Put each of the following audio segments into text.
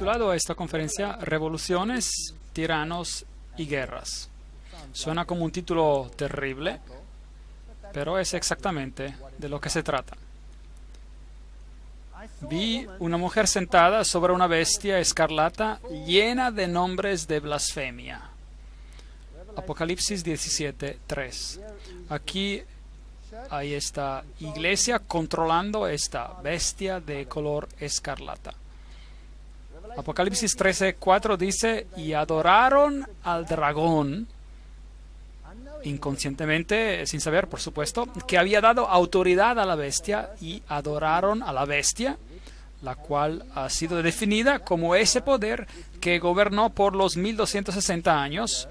titulado a esta conferencia Revoluciones, Tiranos y Guerras. Suena como un título terrible, pero es exactamente de lo que se trata. Vi una mujer sentada sobre una bestia escarlata llena de nombres de blasfemia. Apocalipsis 17:3. Aquí hay esta iglesia controlando esta bestia de color escarlata. Apocalipsis 13:4 dice: y adoraron al dragón, inconscientemente, sin saber, por supuesto, que había dado autoridad a la bestia, y adoraron a la bestia, la cual ha sido definida como ese poder que gobernó por los 1260 años,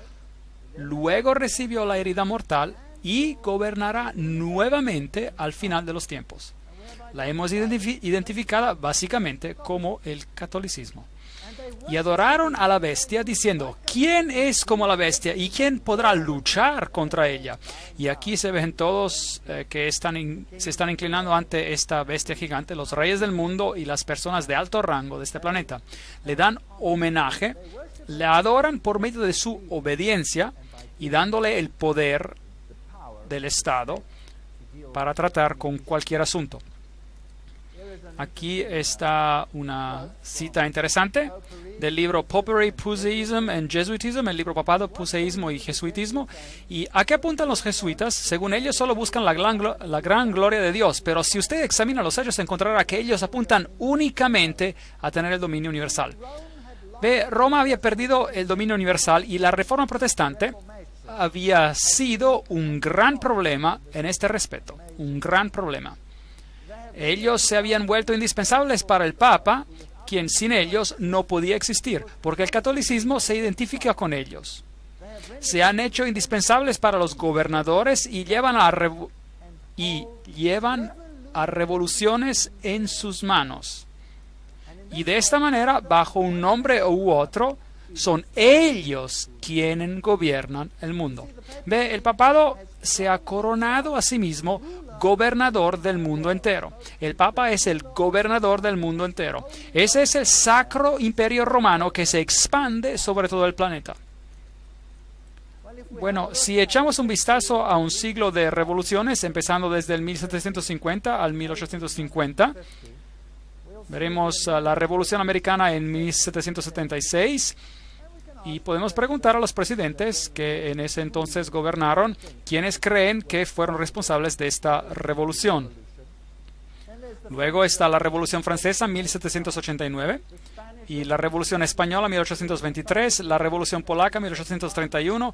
luego recibió la herida mortal y gobernará nuevamente al final de los tiempos. La hemos identificada básicamente como el catolicismo. Y adoraron a la bestia diciendo: ¿quién es como la bestia y quién podrá luchar contra ella? Y aquí se ven todos que se están inclinando ante esta bestia gigante, los reyes del mundo y las personas de alto rango de este planeta. Le dan homenaje, le adoran por medio de su obediencia y dándole el poder del Estado para tratar con cualquier asunto. Aquí está una cita interesante del libro Popery, Puseyism and Jesuitism, el libro papado, Puseísmo y Jesuitismo. ¿Y a qué apuntan los jesuitas? Según ellos, solo buscan la gran gloria de Dios, pero si usted examina los hechos, encontrará que ellos apuntan únicamente a tener el dominio universal. Roma había perdido el dominio universal y la Reforma Protestante había sido un gran problema en este respecto, un gran problema. Ellos se habían vuelto indispensables para el Papa, quien sin ellos no podía existir, porque el catolicismo se identifica con ellos. Se han hecho indispensables para los gobernadores y llevan a revoluciones en sus manos. Y de esta manera, bajo un nombre u otro, son ellos quienes gobiernan el mundo. El papado se ha coronado a sí mismo gobernador del mundo entero. El Papa es el gobernador del mundo entero. Ese es el Sacro Imperio Romano que se expande sobre todo el planeta. Bueno, si echamos un vistazo a un siglo de revoluciones, empezando desde el 1750 al 1850, veremos la Revolución Americana en 1776 y podemos preguntar a los presidentes que en ese entonces gobernaron quiénes creen que fueron responsables de esta revolución. Luego está la Revolución Francesa, 1789, y la Revolución Española, 1823, la Revolución Polaca, 1831,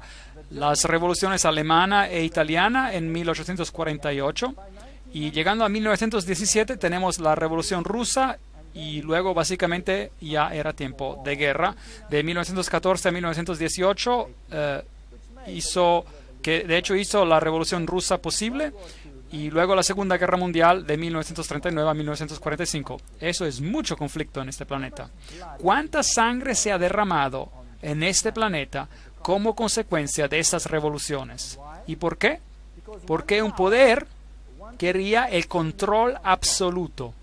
las revoluciones alemana e italiana en 1848, y llegando a 1917 tenemos la Revolución Rusa, y luego básicamente ya era tiempo de guerra. De 1914 a 1918 hizo la Revolución Rusa posible, y luego la Segunda Guerra Mundial de 1939 a 1945. Eso es mucho conflicto en este planeta. ¿Cuánta sangre se ha derramado en este planeta como consecuencia de estas revoluciones? ¿Y por qué? Porque un poder quería el control absoluto.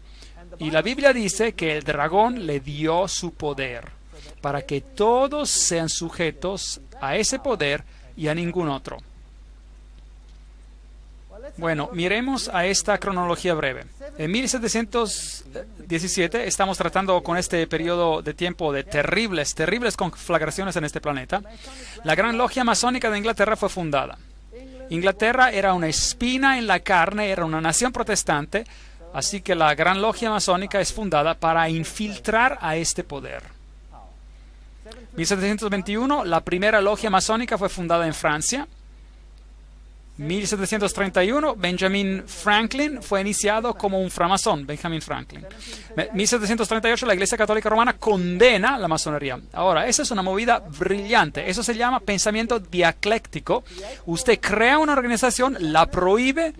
Y la Biblia dice que el dragón le dio su poder para que todos sean sujetos a ese poder y a ningún otro. Bueno, miremos a esta cronología breve. En 1717 estamos tratando con este periodo de tiempo de terribles conflagraciones en este planeta. La Gran Logia Masónica de Inglaterra fue fundada. Inglaterra era una espina en la carne, era una nación protestante. Así que la Gran Logia Masónica es fundada para infiltrar a este poder. 1721, la primera logia masónica fue fundada en Francia. 1731, Benjamin Franklin fue iniciado como un framasón, Benjamin Franklin. 1738, la Iglesia Católica Romana condena la masonería. Ahora, esa es una movida brillante. Eso se llama pensamiento dialéctico. Usted crea una organización, la prohíbe,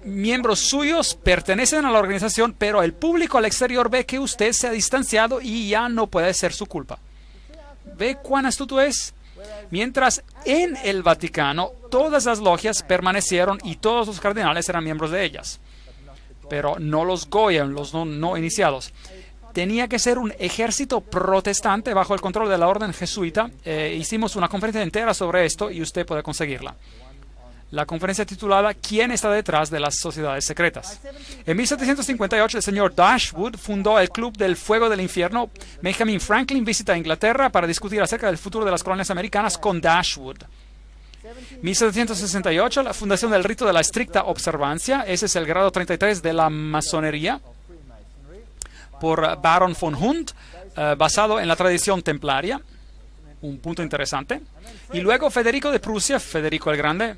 miembros suyos pertenecen a la organización, pero el público al exterior ve que usted se ha distanciado y ya no puede ser su culpa. ¿Ve cuán astuto es? Mientras en el Vaticano todas las logias permanecieron y todos los cardenales eran miembros de ellas, pero no los Goya, los no iniciados. tenía que ser un ejército protestante bajo el control de la orden jesuita. Hicimos una conferencia entera sobre esto y usted puede conseguirla. La conferencia titulada ¿Quién está detrás de las sociedades secretas? En 1758 el señor Dashwood fundó el Club del Fuego del Infierno. Benjamin Franklin visita Inglaterra para discutir acerca del futuro de las colonias americanas con Dashwood. 1768 la fundación del rito de la estricta observancia. Ese es el grado 33 de la masonería por Baron von Hund, basado en la tradición templaria. Un punto interesante. Y luego Federico de Prusia, Federico el Grande.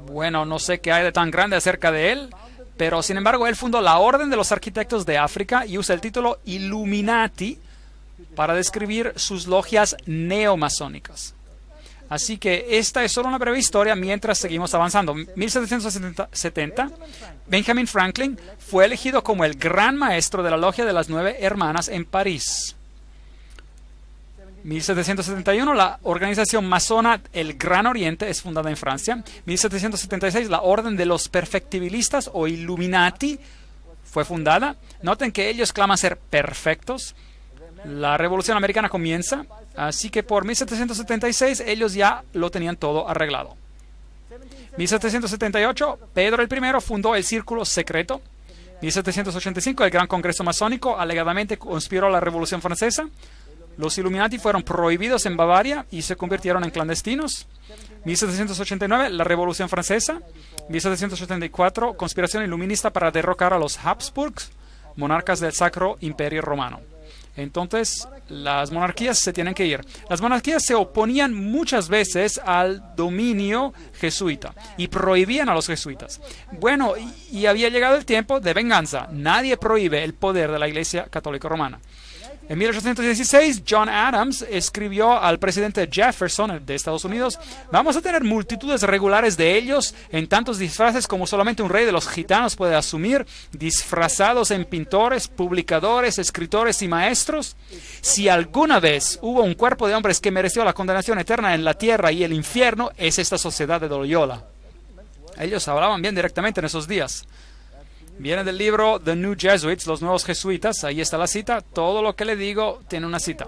Bueno, no sé qué hay de tan grande acerca de él, pero sin embargo él fundó la Orden de los Arquitectos de África y usa el título Illuminati para describir sus logias neomasónicas. Así que esta es solo una breve historia mientras seguimos avanzando. 1770, Benjamin Franklin fue elegido como el gran maestro de la Logia de las 9 Hermanas en París. 1771, la organización masona El Gran Oriente es fundada en Francia. 1776, la Orden de los Perfectibilistas o Illuminati fue fundada. Noten que ellos claman ser perfectos. La Revolución Americana comienza, así que por 1776 ellos ya lo tenían todo arreglado. 1778, Pedro I fundó el Círculo Secreto. 1785, el Gran Congreso Masónico alegadamente conspiró la Revolución Francesa. Los Illuminati fueron prohibidos en Bavaria y se convirtieron en clandestinos. 1789, la Revolución Francesa. 1784, conspiración iluminista para derrocar a los Habsburgs, monarcas del Sacro Imperio Romano. Entonces, las monarquías se tienen que ir. Las monarquías se oponían muchas veces al dominio jesuita y prohibían a los jesuitas. Bueno, y había llegado el tiempo de venganza. Nadie prohíbe el poder de la Iglesia Católica Romana. En 1816, John Adams escribió al presidente Jefferson de Estados Unidos: vamos a tener multitudes regulares de ellos en tantos disfraces como solamente un rey de los gitanos puede asumir, disfrazados en pintores, publicadores, escritores y maestros. Si alguna vez hubo un cuerpo de hombres que mereció la condenación eterna en la tierra y el infierno, es esta sociedad de Loyola. Ellos hablaban bien directamente en esos días. Viene del libro The New Jesuits, los nuevos jesuitas. Ahí está la cita. Todo lo que le digo tiene una cita.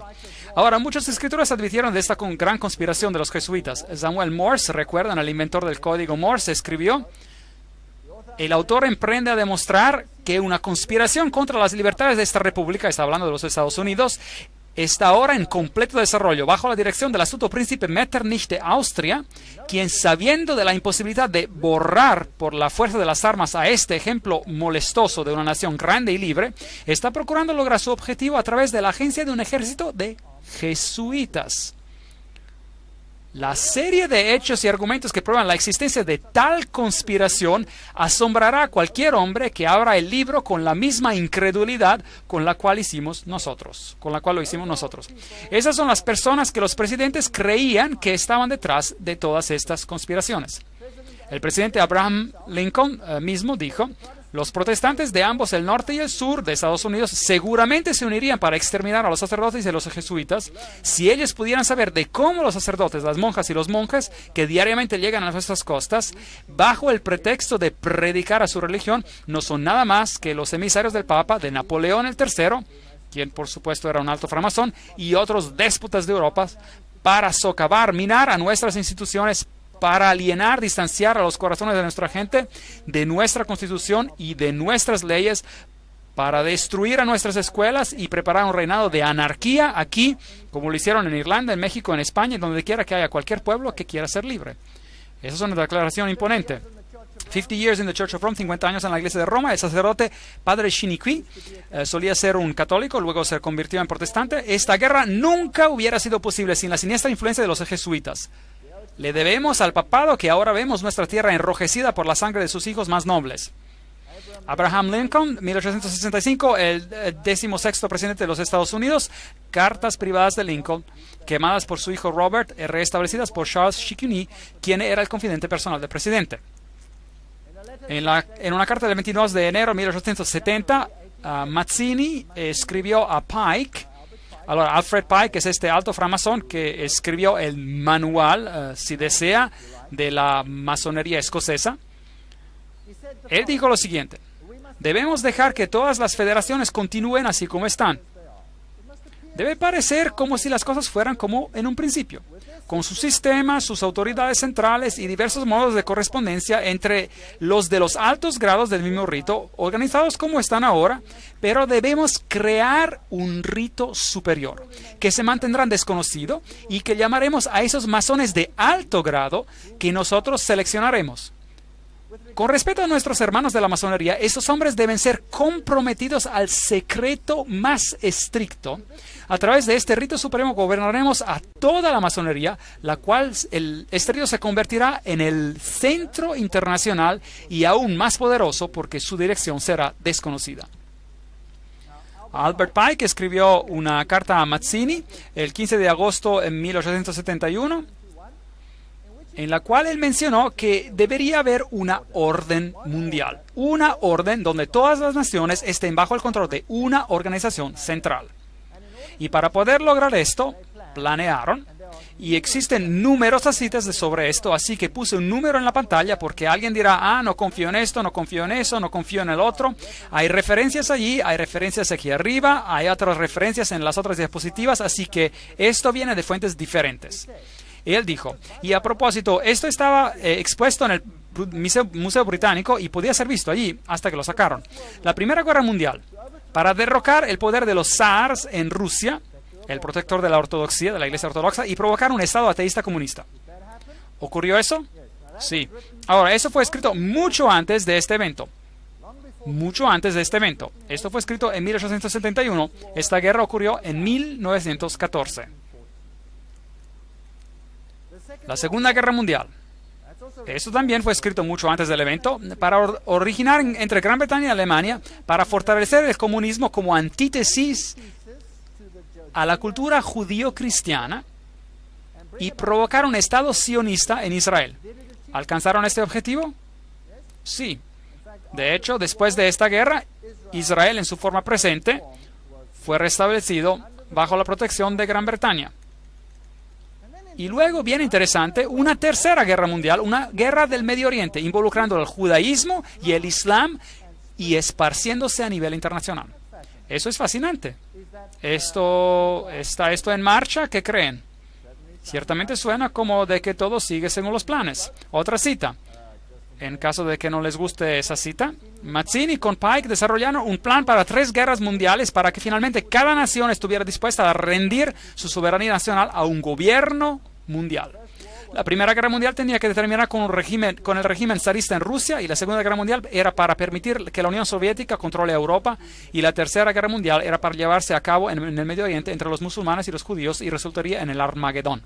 Ahora, muchos escritores advirtieron de esta gran conspiración de los jesuitas. Samuel Morse, recuerdan, el inventor del código Morse, escribió: el autor emprende a demostrar que una conspiración contra las libertades de esta república, está hablando de los Estados Unidos, está ahora en completo desarrollo bajo la dirección del astuto príncipe Metternich de Austria, quien, sabiendo de la imposibilidad de borrar por la fuerza de las armas a este ejemplo molestoso de una nación grande y libre, está procurando lograr su objetivo a través de la agencia de un ejército de jesuitas. La serie de hechos y argumentos que prueban la existencia de tal conspiración asombrará a cualquier hombre que abra el libro con la misma incredulidad con la cual lo hicimos nosotros. Esas son las personas que los presidentes creían que estaban detrás de todas estas conspiraciones. El presidente Abraham Lincoln mismo dijo: los protestantes de ambos el norte y el sur de Estados Unidos seguramente se unirían para exterminar a los sacerdotes y a los jesuitas si ellos pudieran saber de cómo los sacerdotes, las monjas y los monjes que diariamente llegan a nuestras costas bajo el pretexto de predicar a su religión no son nada más que los emisarios del Papa, de Napoleón el III, quien por supuesto era un alto framasón, y otros déspotas de Europa, para socavar, minar a nuestras instituciones, para alienar, distanciar a los corazones de nuestra gente de nuestra Constitución y de nuestras leyes, para destruir a nuestras escuelas y preparar un reinado de anarquía aquí, como lo hicieron en Irlanda, en México, en España, donde quiera que haya cualquier pueblo que quiera ser libre. Esa es una declaración imponente. 50 years in the Church of Rome, 50 años en la Iglesia de Roma. El sacerdote Padre Chiniquy solía ser un católico, luego se convirtió en protestante. Esta guerra nunca hubiera sido posible sin la siniestra influencia de los jesuitas. Le debemos al papado que ahora vemos nuestra tierra enrojecida por la sangre de sus hijos más nobles. Abraham Lincoln, 1865, el 16º presidente de los Estados Unidos. Cartas privadas de Lincoln, quemadas por su hijo Robert, restablecidas por Charles Chicoutimi, quien era el confidente personal del presidente. En una carta del 22 de enero de 1870, Mazzini escribió a Pike. Ahora, Alfred Pike es este alto framasón que escribió el manual, si desea, de la masonería escocesa. Él dijo lo siguiente: debemos dejar que todas las federaciones continúen así como están. Debe parecer como si las cosas fueran como en un principio, con su sistema, sus autoridades centrales y diversos modos de correspondencia entre los de los altos grados del mismo rito, organizados como están ahora, pero debemos crear un rito superior, que se mantendrá desconocido y que llamaremos a esos masones de alto grado que nosotros seleccionaremos. Con respecto a nuestros hermanos de la masonería, estos hombres deben ser comprometidos al secreto más estricto. A través de este rito supremo gobernaremos a toda la masonería, la cual este rito se convertirá en el centro internacional y aún más poderoso porque su dirección será desconocida. Albert Pike escribió una carta a Mazzini el 15 de agosto de 1871, en la cual él mencionó que debería haber una orden mundial, una orden donde todas las naciones estén bajo el control de una organización central. Y para poder lograr esto, planearon, y existen numerosas citas sobre esto, así que puse un número en la pantalla porque alguien dirá, no confío en esto, no confío en eso, no confío en el otro. Hay referencias allí, hay referencias aquí arriba, hay otras referencias en las otras diapositivas, así que esto viene de fuentes diferentes. Y él dijo, y a propósito, esto estaba expuesto en el Museo Británico y podía ser visto allí hasta que lo sacaron. La Primera Guerra Mundial, para derrocar el poder de los zars en Rusia, el protector de la ortodoxia, de la Iglesia Ortodoxa, y provocar un Estado ateísta comunista. ¿Ocurrió eso? Sí. Ahora, eso fue escrito mucho antes de este evento. Mucho antes de este evento. Esto fue escrito en 1871. Esta guerra ocurrió en 1914. La Segunda Guerra Mundial. Esto también fue escrito mucho antes del evento, para originar entre Gran Bretaña y Alemania, para fortalecer el comunismo como antítesis a la cultura judío-cristiana y provocar un Estado sionista en Israel. ¿Alcanzaron este objetivo? Sí. De hecho, después de esta guerra, Israel en su forma presente fue restablecido bajo la protección de Gran Bretaña. Y luego, bien interesante, una tercera guerra mundial, una guerra del Medio Oriente, involucrando el judaísmo y el islam y esparciéndose a nivel internacional. Eso es fascinante. ¿Está esto en marcha? ¿Qué creen? Ciertamente suena como de que todo sigue según los planes. Otra cita. En caso de que no les guste esa cita, Mazzini con Pike desarrollaron un plan para 3 guerras mundiales para que finalmente cada nación estuviera dispuesta a rendir su soberanía nacional a un gobierno mundial. La Primera Guerra Mundial tenía que terminar con el régimen zarista en Rusia, y la Segunda Guerra Mundial era para permitir que la Unión Soviética controle Europa, y la Tercera Guerra Mundial era para llevarse a cabo en el Medio Oriente entre los musulmanes y los judíos y resultaría en el Armagedón.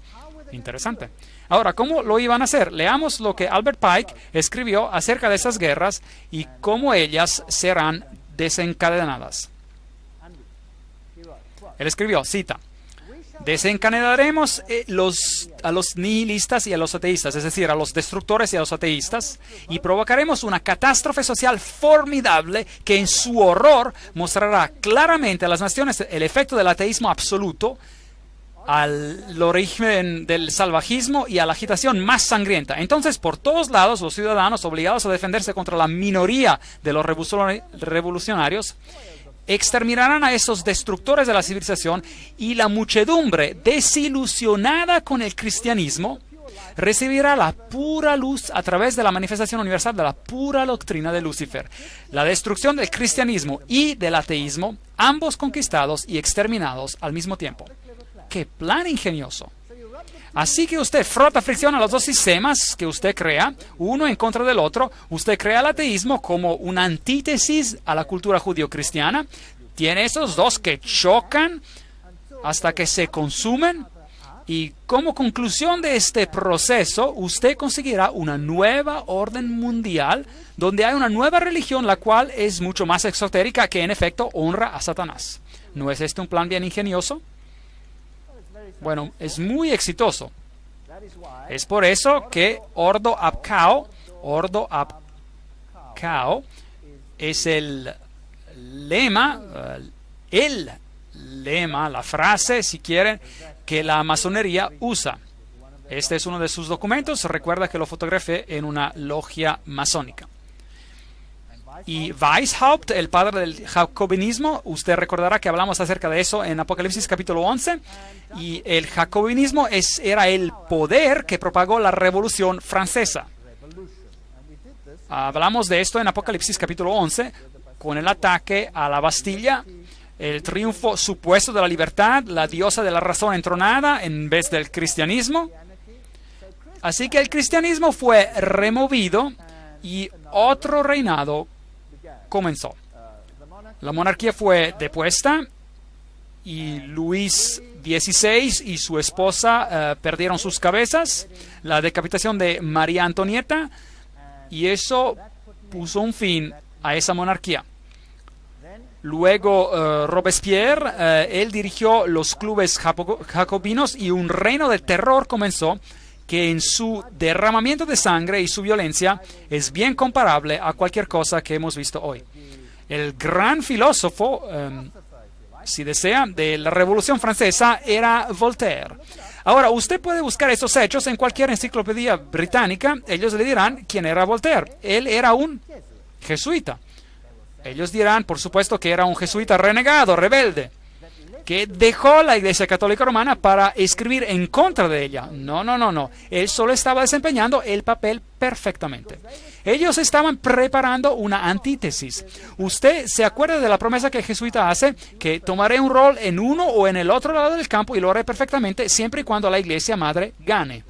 Interesante. Ahora, ¿cómo lo iban a hacer? Leamos lo que Albert Pike escribió acerca de esas guerras y cómo ellas serán desencadenadas. Él escribió, cita, desencadenaremos a los nihilistas y a los ateístas, es decir, a los destructores y a los ateístas, y provocaremos una catástrofe social formidable que en su horror mostrará claramente a las naciones el efecto del ateísmo absoluto, al origen del salvajismo y a la agitación más sangrienta. Entonces, por todos lados, los ciudadanos obligados a defenderse contra la minoría de los revolucionarios exterminarán a esos destructores de la civilización, y la muchedumbre desilusionada con el cristianismo recibirá la pura luz a través de la manifestación universal de la pura doctrina de Lucifer. La destrucción del cristianismo y del ateísmo, ambos conquistados y exterminados al mismo tiempo. ¡Qué plan ingenioso! Así que usted frota fricción a los dos sistemas que usted crea, uno en contra del otro. Usted crea el ateísmo como una antítesis a la cultura judío-cristiana. Tiene esos dos que chocan hasta que se consumen. Y como conclusión de este proceso, usted conseguirá una nueva orden mundial donde hay una nueva religión, la cual es mucho más exotérica, que en efecto honra a Satanás. ¿No es este un plan bien ingenioso? Bueno, es muy exitoso. Es por eso que Ordo ab Chao es el lema, la frase, si quieren, que la masonería usa. Este es uno de sus documentos. Recuerda que lo fotografié en una logia masónica. Y Weishaupt, el padre del jacobinismo, usted recordará que hablamos acerca de eso en Apocalipsis capítulo 11, y el jacobinismo era el poder que propagó la Revolución Francesa. Hablamos de esto en Apocalipsis capítulo 11, con el ataque a la Bastilla, el triunfo supuesto de la libertad, la diosa de la razón entronada en vez del cristianismo. Así que el cristianismo fue removido y otro reinado comenzó. La monarquía fue depuesta y Luis XVI y su esposa perdieron sus cabezas. La decapitación de María Antonieta, y eso puso un fin a esa monarquía. Luego Robespierre, él dirigió los clubes jacobinos y un reino de terror comenzó, que en su derramamiento de sangre y su violencia es bien comparable a cualquier cosa que hemos visto hoy. El gran filósofo, si desea, de la Revolución Francesa era Voltaire. Ahora, usted puede buscar estos hechos en cualquier enciclopedia británica. Ellos le dirán quién era Voltaire. Él era un jesuita. Ellos dirán, por supuesto, que era un jesuita renegado, rebelde, que dejó la Iglesia Católica Romana para escribir en contra de ella. No. Él solo estaba desempeñando el papel perfectamente. Ellos estaban preparando una antítesis. Usted se acuerda de la promesa que el jesuita hace, que tomaré un rol en uno o en el otro lado del campo y lo haré perfectamente siempre y cuando la Iglesia Madre gane.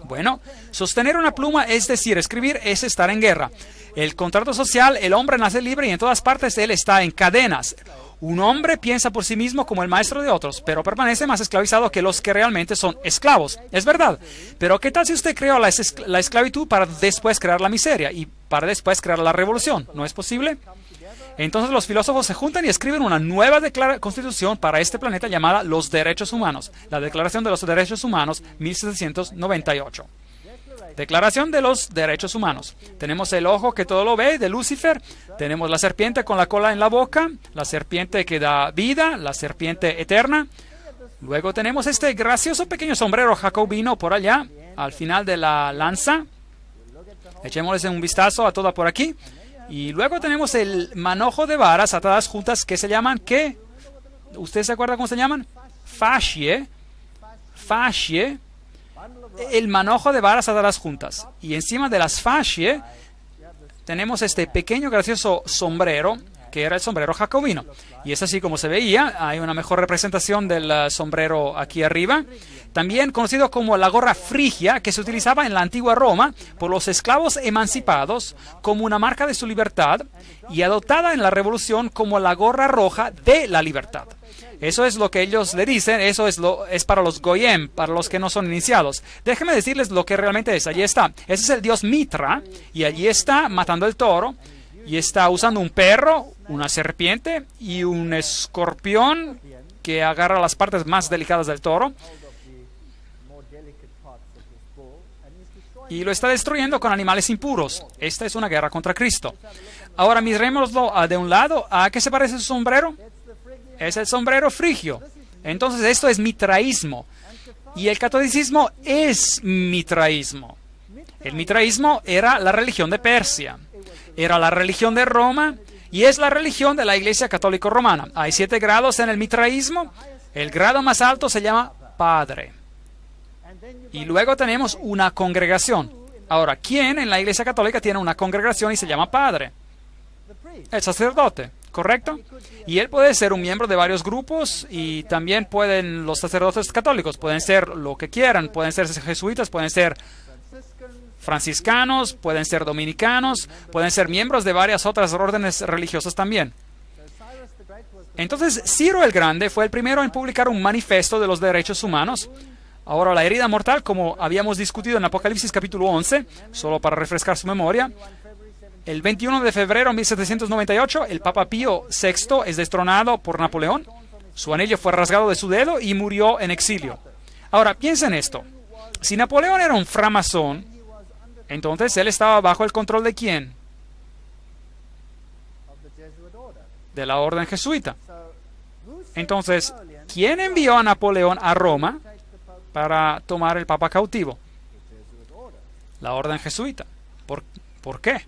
Bueno, sostener una pluma, es decir, escribir, es estar en guerra. El contrato social, el hombre nace libre y en todas partes él está en cadenas. Un hombre piensa por sí mismo como el maestro de otros, pero permanece más esclavizado que los que realmente son esclavos. Es verdad. Pero ¿qué tal si usted creó la esclavitud para después crear la miseria y para después crear la revolución? ¿No es posible? Entonces los filósofos se juntan y escriben una nueva constitución para este planeta llamada Los Derechos Humanos, la Declaración de los Derechos Humanos, 1798. Declaración de los Derechos Humanos. Tenemos el ojo que todo lo ve, de Lucifer. Tenemos la serpiente con la cola en la boca, la serpiente que da vida, la serpiente eterna. Luego tenemos este gracioso pequeño sombrero jacobino por allá, al final de la lanza. Echémosles un vistazo a toda por aquí. Y luego tenemos el manojo de varas atadas juntas que se llaman, ¿qué? ¿Usted se acuerda cómo se llaman? Fascie. Fascie. El manojo de varas atadas juntas. Y encima de las fascie tenemos este pequeño gracioso sombrero, que era el sombrero jacobino. Y es así como se veía. Hay una mejor representación del sombrero aquí arriba. También conocido como la gorra frigia, que se utilizaba en la antigua Roma por los esclavos emancipados como una marca de su libertad, y adoptada en la Revolución como la gorra roja de la libertad. Eso es lo que ellos le dicen, eso es para los Goyim, para los que no son iniciados. Déjenme decirles lo que realmente es. Allí está. Ese es el dios Mitra, y allí está matando el toro, y está usando un perro, una serpiente y un escorpión que agarra las partes más delicadas del toro, y lo está destruyendo con animales impuros. Esta es una guerra contra Cristo. Ahora mirémoslo de un lado. ¿A qué se parece su sombrero? Es el sombrero frigio. Entonces esto es mitraísmo. Y el catolicismo es mitraísmo. El mitraísmo era la religión de Persia. Era la religión de Roma y es la religión de la Iglesia Católica Romana. Hay 7 grados en el mitraísmo. El grado más alto se llama padre. Y luego tenemos una congregación. Ahora, ¿quién en la Iglesia Católica tiene una congregación y se llama padre? El sacerdote, ¿correcto? Y él puede ser un miembro de varios grupos, y también pueden los sacerdotes católicos, pueden ser lo que quieran, pueden ser jesuitas, pueden ser franciscanos, pueden ser dominicanos, pueden ser miembros de varias otras órdenes religiosas también. Entonces, Ciro el Grande fue el primero en publicar un manifiesto de los derechos humanos. Ahora, la herida mortal, como habíamos discutido en Apocalipsis capítulo 11, solo para refrescar su memoria, el 21 de febrero de 1798, el Papa Pío VI es destronado por Napoleón. Su anillo fue rasgado de su dedo y murió en exilio. Ahora, piensen esto. Si Napoleón era un framasón, entonces él estaba bajo el control ¿de quién? De la orden jesuita. Entonces, ¿quién envió a Napoleón a Roma para tomar el Papa cautivo? La orden jesuita. ¿Por qué?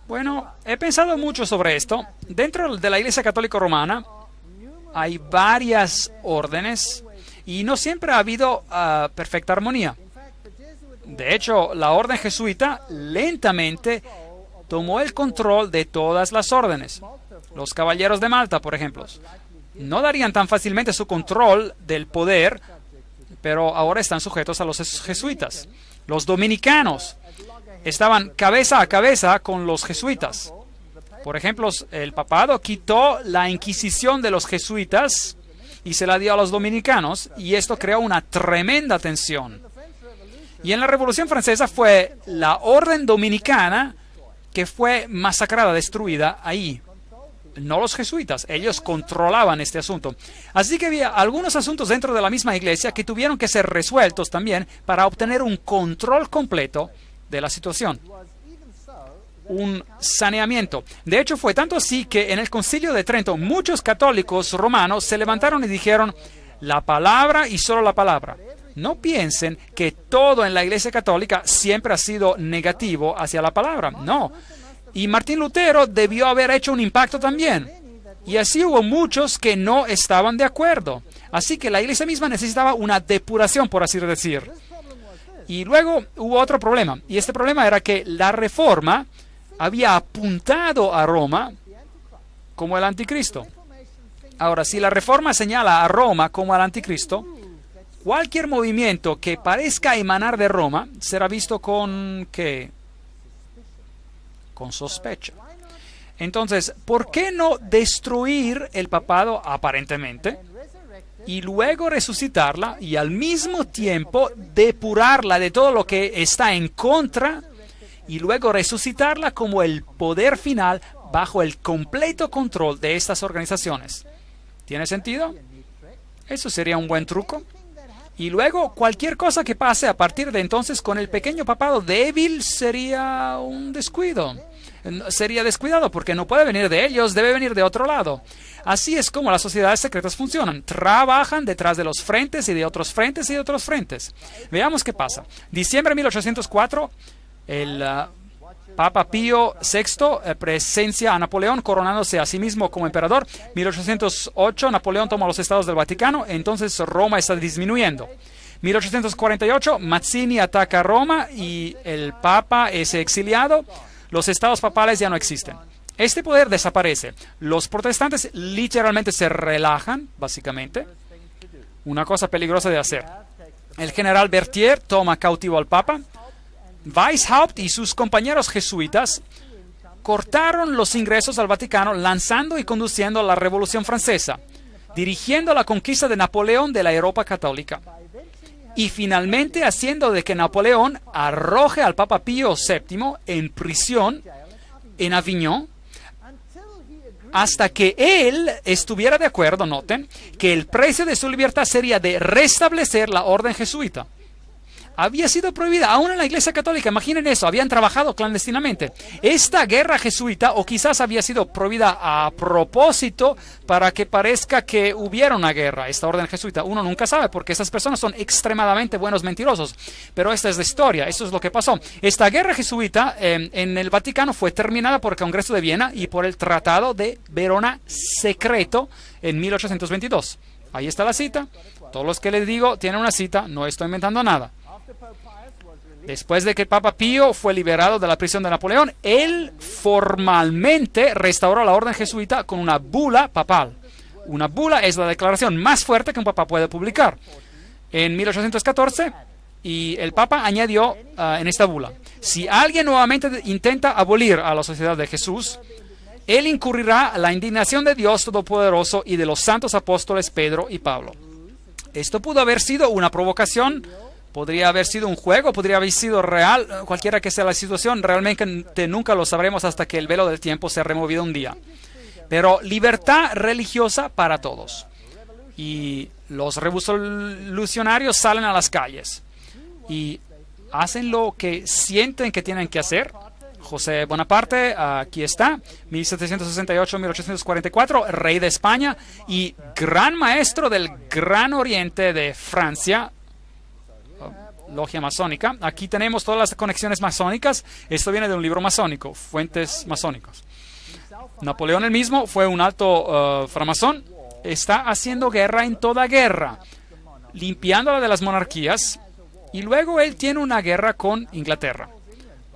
Bueno, he pensado mucho sobre esto. Dentro de la Iglesia Católica Romana hay varias órdenes y no siempre ha habido perfecta armonía. De hecho, la orden jesuita lentamente tomó el control de todas las órdenes. Los caballeros de Malta, por ejemplo, no darían tan fácilmente su control del poder, pero ahora están sujetos a los jesuitas. Los dominicanos estaban cabeza a cabeza con los jesuitas. Por ejemplo, el papado quitó la Inquisición de los jesuitas y se la dio a los dominicanos, y esto creó una tremenda tensión. Y en la Revolución Francesa fue la orden dominicana que fue masacrada, destruida ahí. No los jesuitas, ellos controlaban este asunto. Así que había algunos asuntos dentro de la misma iglesia que tuvieron que ser resueltos también para obtener un control completo de la situación. Un saneamiento. De hecho, fue tanto así que en el Concilio de Trento muchos católicos romanos se levantaron y dijeron: la palabra y solo la palabra. No piensen que todo en la Iglesia Católica siempre ha sido negativo hacia la palabra. No. Y Martín Lutero debió haber hecho un impacto también. Y así hubo muchos que no estaban de acuerdo. Así que la Iglesia misma necesitaba una depuración, por así decir. Y luego hubo otro problema. Y este problema era que la Reforma había apuntado a Roma como el anticristo. Ahora, si la Reforma señala a Roma como al anticristo, cualquier movimiento que parezca emanar de Roma será visto con ¿qué? Con sospecha. Entonces, ¿por qué no destruir el papado aparentemente y luego resucitarla y al mismo tiempo depurarla de todo lo que está en contra y luego resucitarla como el poder final bajo el completo control de estas organizaciones? ¿Tiene sentido? Eso sería un buen truco. Y luego, cualquier cosa que pase a partir de entonces con el pequeño papado débil sería un descuido. Sería descuidado porque no puede venir de ellos, debe venir de otro lado. Así es como las sociedades secretas funcionan. Trabajan detrás de los frentes y de otros frentes y de otros frentes. Veamos qué pasa. Diciembre de 1804, el Papa Pío VI presencia a Napoleón coronándose a sí mismo como emperador. 1808, Napoleón toma los estados del Vaticano, entonces Roma está disminuyendo. 1848, Mazzini ataca a Roma y el Papa es exiliado. Los estados papales ya no existen. Este poder desaparece. Los protestantes literalmente se relajan, básicamente. Una cosa peligrosa de hacer. El general Berthier toma cautivo al Papa. Weishaupt y sus compañeros jesuitas cortaron los ingresos al Vaticano, lanzando y conduciendo la Revolución Francesa, dirigiendo la conquista de Napoleón de la Europa católica y finalmente haciendo de que Napoleón arroje al Papa Pío VII en prisión en Aviñón hasta que él estuviera de acuerdo, noten, que el precio de su libertad sería de restablecer la orden jesuita. Había sido prohibida aún en la Iglesia Católica. Imaginen eso, habían trabajado clandestinamente. Esta guerra jesuita, o quizás había sido prohibida a propósito para que parezca que hubiera una guerra, esta orden jesuita. Uno nunca sabe porque esas personas son extremadamente buenos mentirosos. Pero esta es la historia, esto es lo que pasó. Esta guerra jesuita en el Vaticano fue terminada por el Congreso de Viena y por el Tratado de Verona secreto en 1822. Ahí está la cita. Todos los que les digo tienen una cita, no estoy inventando nada. Después de que el Papa Pío fue liberado de la prisión de Napoleón, él formalmente restauró la orden jesuita con una bula papal. Una bula es la declaración más fuerte que un papa puede publicar. En 1814, y el Papa añadió en esta bula: si alguien nuevamente intenta abolir a la Sociedad de Jesús, él incurrirá la indignación de Dios Todopoderoso y de los santos apóstoles Pedro y Pablo. Esto pudo haber sido una provocación. Podría haber sido un juego, podría haber sido real, cualquiera que sea la situación, realmente nunca lo sabremos hasta que el velo del tiempo sea removido un día. Pero libertad religiosa para todos. Y los revolucionarios salen a las calles y hacen lo que sienten que tienen que hacer. José Bonaparte, aquí está, 1768-1844, rey de España y gran maestro del Gran Oriente de Francia. logia masónica. Aquí tenemos todas las conexiones masónicas. Esto viene de un libro masónico, Fuentes Masónicos. Napoleón el mismo fue un alto framasón. Está haciendo guerra en toda guerra, limpiándola de las monarquías. Y luego él tiene una guerra con Inglaterra.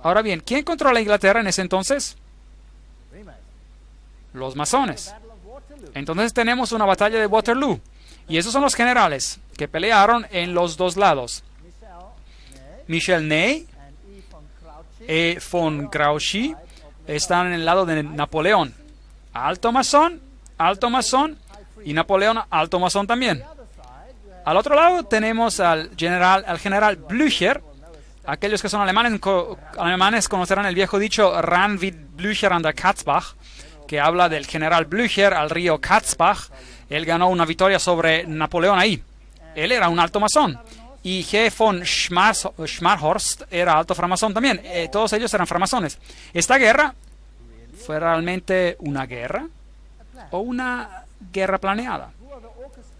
Ahora bien, ¿quién controla Inglaterra en ese entonces? Los masones. Entonces tenemos una batalla de Waterloo. Y esos son los generales que pelearon en los dos lados. Michel Ney y von Grouchy están en el lado de Napoleón. Alto masón y Napoleón alto masón también. Al otro lado tenemos al general Blücher. Aquellos que son alemanes conocerán el viejo dicho Ran wie Blücher an der Katzbach, que habla del general Blücher al río Katzbach. Él ganó una victoria sobre Napoleón ahí. Él era un alto masón. Y G. von Schmarhorst era alto framasón también. Todos ellos eran framasones. Esta guerra fue realmente una guerra o una guerra planeada.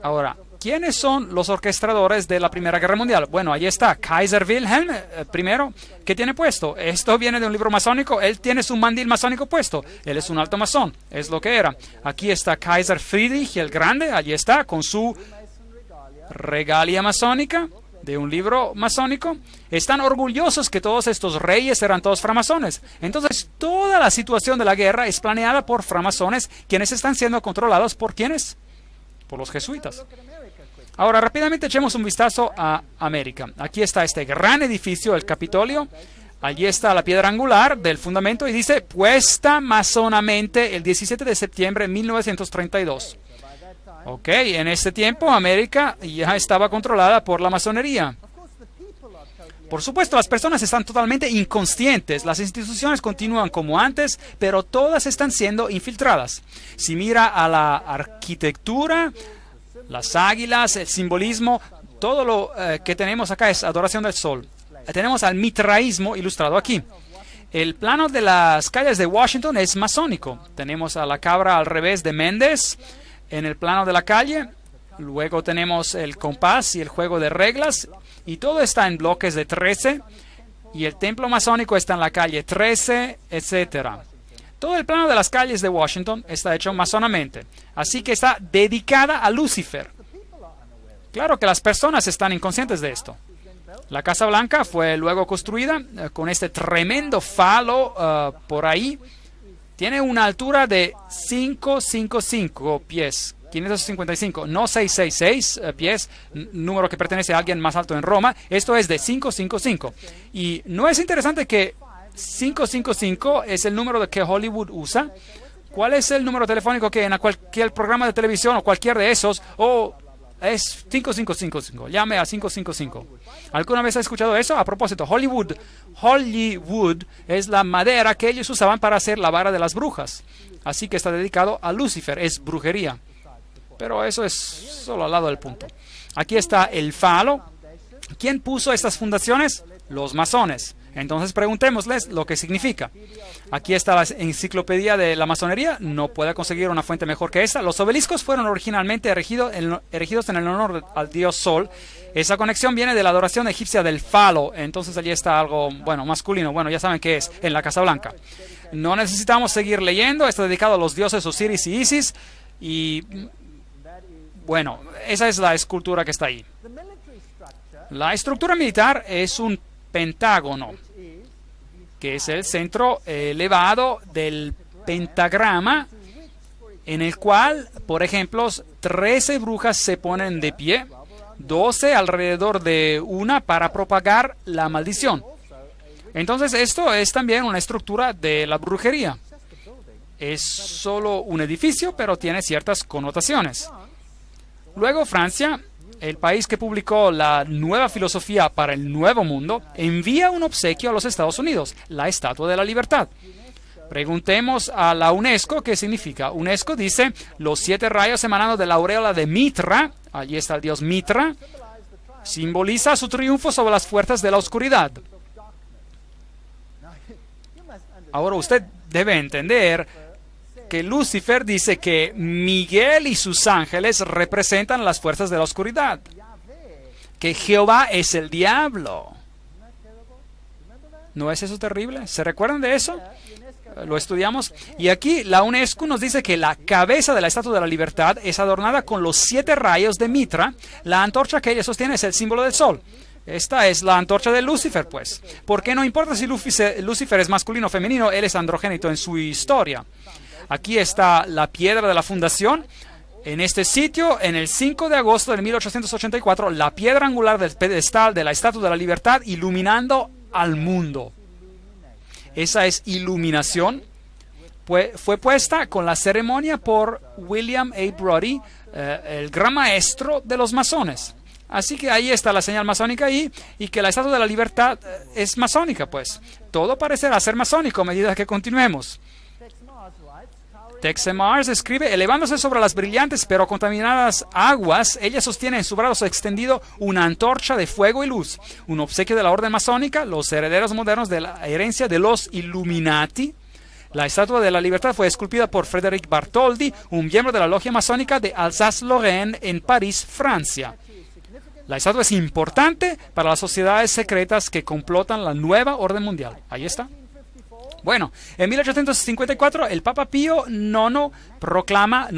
Ahora, ¿quiénes son los orquestadores de la Primera Guerra Mundial? Bueno, ahí está Kaiser Wilhelm I. ¿Qué tiene puesto? Esto viene de un libro masónico. Él tiene su mandil masónico puesto. Él es un alto masón. Es lo que era. Aquí está Kaiser Friedrich el Grande. Allí está con su regalia masónica de un libro masónico. Están orgullosos que todos estos reyes eran todos framasones. Entonces, toda la situación de la guerra es planeada por framasones, quienes están siendo controlados por ¿quiénes? Por los jesuitas. Ahora, rápidamente echemos un vistazo a América. Aquí está este gran edificio, el Capitolio. Allí está la piedra angular del fundamento y dice, puesta masonamente el 17 de septiembre de 1932. Ok, en este tiempo América ya estaba controlada por la masonería. Por supuesto, las personas están totalmente inconscientes. Las instituciones continúan como antes, pero todas están siendo infiltradas. Si mira a la arquitectura, las águilas, el simbolismo, todo lo que tenemos acá es adoración del sol. Tenemos al mitraísmo ilustrado aquí. El plano de las calles de Washington es masónico. Tenemos a la cabra al revés de Méndez en el plano de la calle. Luego tenemos el compás y el juego de reglas. Y todo está en bloques de 13. Y el templo masónico está en la calle 13, etcétera. Todo el plano de las calles de Washington está hecho masonamente. Así que está dedicada a Lucifer. Claro que las personas están inconscientes de esto. La Casa Blanca fue luego construida con este tremendo falo por ahí. Tiene una altura de 555 pies, 555, no 666 pies, número que pertenece a alguien más alto en Roma. Esto es de 555. Y ¿no es interesante que 555 es el número que Hollywood usa? ¿Cuál es el número telefónico que en cualquier programa de televisión o cualquier de esos, es 5555, llame a 555? ¿Alguna vez ha escuchado eso? A propósito, Hollywood es la madera que ellos usaban para hacer la vara de las brujas. Así que está dedicado a Lucifer, es brujería. Pero eso es solo al lado del punto. Aquí está el falo. ¿Quién puso estas fundaciones? Los masones. Entonces preguntémosles lo que significa. Aquí está la enciclopedia de la masonería. No puede conseguir una fuente mejor que esta. Los obeliscos fueron originalmente erigidos en el honor al dios Sol. Esa conexión viene de la adoración egipcia del falo. Entonces allí está algo, masculino. Ya saben qué es, en la Casa Blanca. No necesitamos seguir leyendo. Está dedicado a los dioses Osiris y Isis. Y, esa es la escultura que está ahí. La estructura militar es un pentágono, que es el centro elevado del pentagrama, en el cual, por ejemplo, 13 brujas se ponen de pie, 12 alrededor de una para propagar la maldición. Entonces, esto es también una estructura de la brujería. Es solo un edificio, pero tiene ciertas connotaciones. Luego, Francia, el país que publicó la nueva filosofía para el Nuevo Mundo, envía un obsequio a los Estados Unidos, la Estatua de la Libertad. Preguntemos a la UNESCO qué significa. UNESCO dice, los 7 rayos emanando de la aureola de Mitra, allí está el dios Mitra, simboliza su triunfo sobre las fuerzas de la oscuridad. Ahora usted debe entender que Lucifer dice que Miguel y sus ángeles representan las fuerzas de la oscuridad, que Jehová es el diablo. ¿No es eso terrible? ¿Se recuerdan de eso? Lo estudiamos. Y aquí la UNESCO nos dice que la cabeza de la Estatua de la Libertad es adornada con los 7 rayos de Mitra. La antorcha que ella sostiene es el símbolo del sol. Esta es la antorcha de Lucifer, pues. Porque no importa si Lucifer es masculino o femenino, él es androgénito en su historia. Aquí está la piedra de la fundación. En este sitio, en el 5 de agosto de 1884, la piedra angular del pedestal de la Estatua de la Libertad iluminando al mundo. Esa es iluminación. Fue puesta con la ceremonia por William A. Brodie, el gran maestro de los masones. Así que ahí está la señal masónica ahí, y que la Estatua de la Libertad es masónica, pues. Todo parecerá ser masónico a medida que continuemos. Texe Mars escribe: elevándose sobre las brillantes pero contaminadas aguas, ella sostiene en su brazo extendido una antorcha de fuego y luz, un obsequio de la orden masónica, los herederos modernos de la herencia de los Illuminati. La Estatua de la Libertad fue esculpida por Frédéric Bartholdi, un miembro de la logia masónica de Alsace-Lorraine en París, Francia. La estatua es importante para las sociedades secretas que complotan la nueva orden mundial. Ahí está. Bueno, en 1854 el Papa Pío IX proclama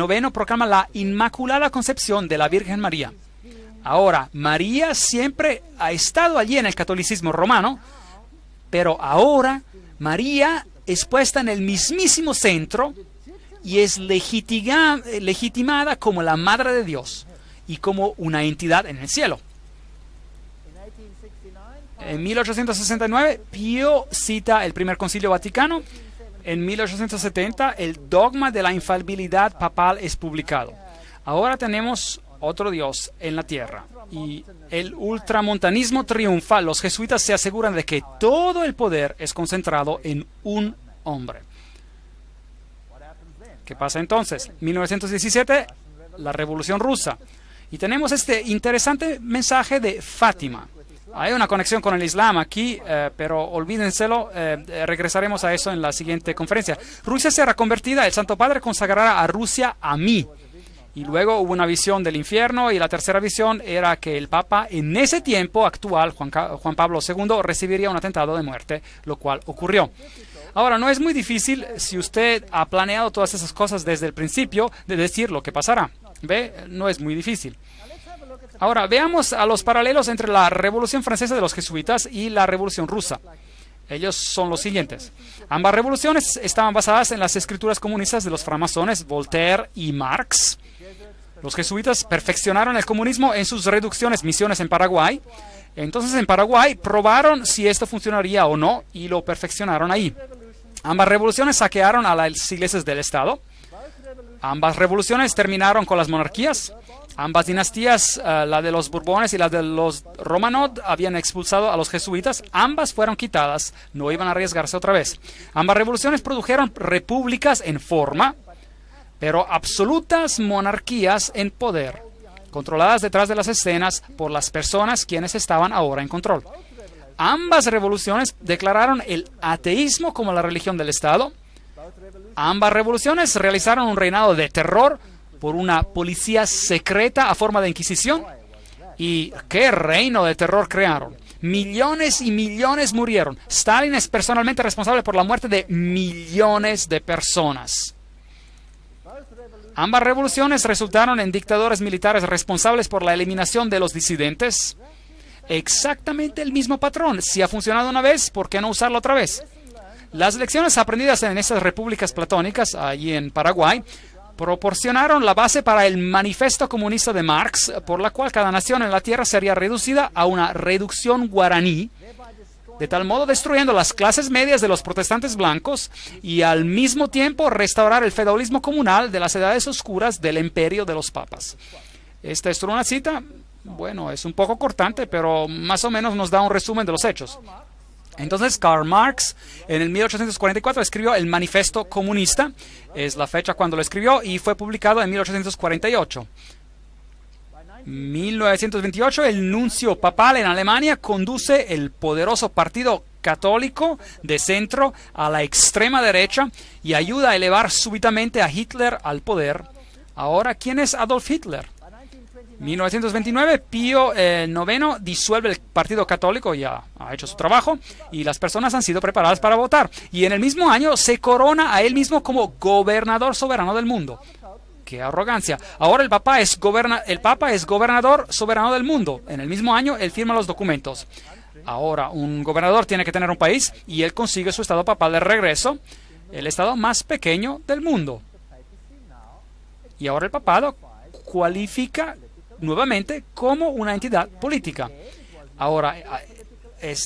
la Inmaculada Concepción de la Virgen María. Ahora, María siempre ha estado allí en el catolicismo romano, pero ahora María es puesta en el mismísimo centro y es legitimada como la Madre de Dios y como una entidad en el cielo. En 1869, Pío cita el Primer Concilio Vaticano. En 1870, el dogma de la infalibilidad papal es publicado. Ahora tenemos otro Dios en la tierra y el ultramontanismo triunfa. Los jesuitas se aseguran de que todo el poder es concentrado en un hombre. ¿Qué pasa entonces? 1917, la Revolución Rusa. Y tenemos este interesante mensaje de Fátima. Hay una conexión con el Islam aquí, pero olvídenselo, regresaremos a eso en la siguiente conferencia. Rusia será convertida, el Santo Padre consagrará a Rusia a mí. Y luego hubo una visión del infierno, y la tercera visión era que el Papa en ese tiempo actual, Juan Pablo II, recibiría un atentado de muerte, lo cual ocurrió. Ahora, no es muy difícil, si usted ha planeado todas esas cosas desde el principio, de decir lo que pasará. ¿Ve? No es muy difícil. Ahora, veamos a los paralelos entre la Revolución Francesa de los jesuitas y la Revolución Rusa. Ellos son los siguientes. Ambas revoluciones estaban basadas en las escrituras comunistas de los framasones Voltaire y Marx. Los jesuitas perfeccionaron el comunismo en sus reducciones misiones en Paraguay. Entonces, en Paraguay probaron si esto funcionaría o no y lo perfeccionaron ahí. Ambas revoluciones saquearon a las iglesias del Estado. Ambas revoluciones terminaron con las monarquías. Ambas dinastías, la de los Borbones y la de los Romanov, habían expulsado a los jesuitas. Ambas fueron quitadas, no iban a arriesgarse otra vez. Ambas revoluciones produjeron repúblicas en forma, pero absolutas monarquías en poder, controladas detrás de las escenas por las personas quienes estaban ahora en control. Ambas revoluciones declararon el ateísmo como la religión del Estado. Ambas revoluciones realizaron un reinado de terror por una policía secreta a forma de inquisición. ¿Y qué reino de terror crearon? Millones y millones murieron. Stalin es personalmente responsable por la muerte de millones de personas. Ambas revoluciones resultaron en dictadores militares responsables por la eliminación de los disidentes. Exactamente el mismo patrón. Si ha funcionado una vez, ¿por qué no usarlo otra vez? Las lecciones aprendidas en estas repúblicas platónicas, allí en Paraguay, proporcionaron la base para el manifiesto comunista de Marx, por la cual cada nación en la tierra sería reducida a una reducción guaraní, de tal modo destruyendo las clases medias de los protestantes blancos y al mismo tiempo restaurar el feudalismo comunal de las edades oscuras del imperio de los papas. Esta es una cita, bueno, es un poco cortante, pero más o menos nos da un resumen de los hechos. Entonces, Karl Marx, en el 1844, escribió el Manifiesto Comunista. Es la fecha cuando lo escribió y fue publicado en 1848. 1928, el nuncio papal en Alemania conduce el poderoso partido católico de centro a la extrema derecha y ayuda a elevar súbitamente a Hitler al poder. Ahora, ¿quién es Adolf Hitler? 1929, Pío IX disuelve el Partido Católico, ya ha hecho su trabajo, y las personas han sido preparadas para votar. Y en el mismo año se corona a él mismo como gobernador soberano del mundo. ¡Qué arrogancia! Ahora el Papa es gobernador soberano del mundo. En el mismo año él firma los documentos. Ahora un gobernador tiene que tener un país y él consigue su estado papal de regreso, el estado más pequeño del mundo. Y ahora el papado cualifica nuevamente como una entidad política. Ahora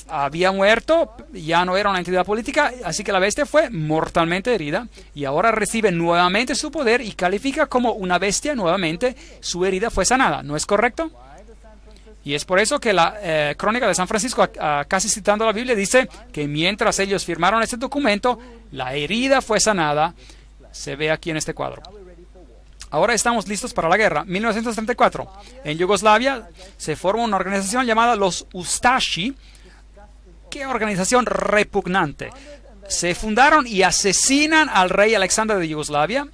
había muerto, ya no era una entidad política, así que la bestia fue mortalmente herida y ahora recibe nuevamente su poder y califica como una bestia nuevamente. Su herida fue sanada, ¿no es correcto? Y es por eso que la Crónica de San Francisco, casi citando la Biblia, dice que mientras ellos firmaron este documento, la herida fue sanada. Se ve aquí en este cuadro. Ahora estamos listos para la guerra. 1934. En Yugoslavia se forma una organización llamada los Ustashi. ¡Qué organización repugnante! Se fundaron y asesinan al rey Alexander de Yugoslavia.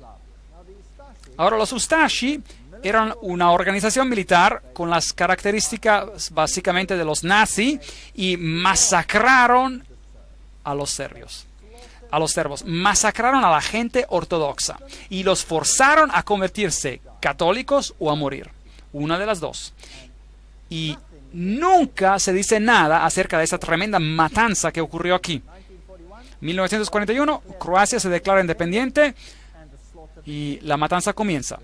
Ahora los Ustashi eran una organización militar con las características básicamente de los nazis y masacraron a los serbios. A los serbos, masacraron a la gente ortodoxa y los forzaron a convertirse católicos o a morir, una de las dos. Y nunca se dice nada acerca de esa tremenda matanza que ocurrió aquí. 1941, Croacia se declara independiente y la matanza comienza.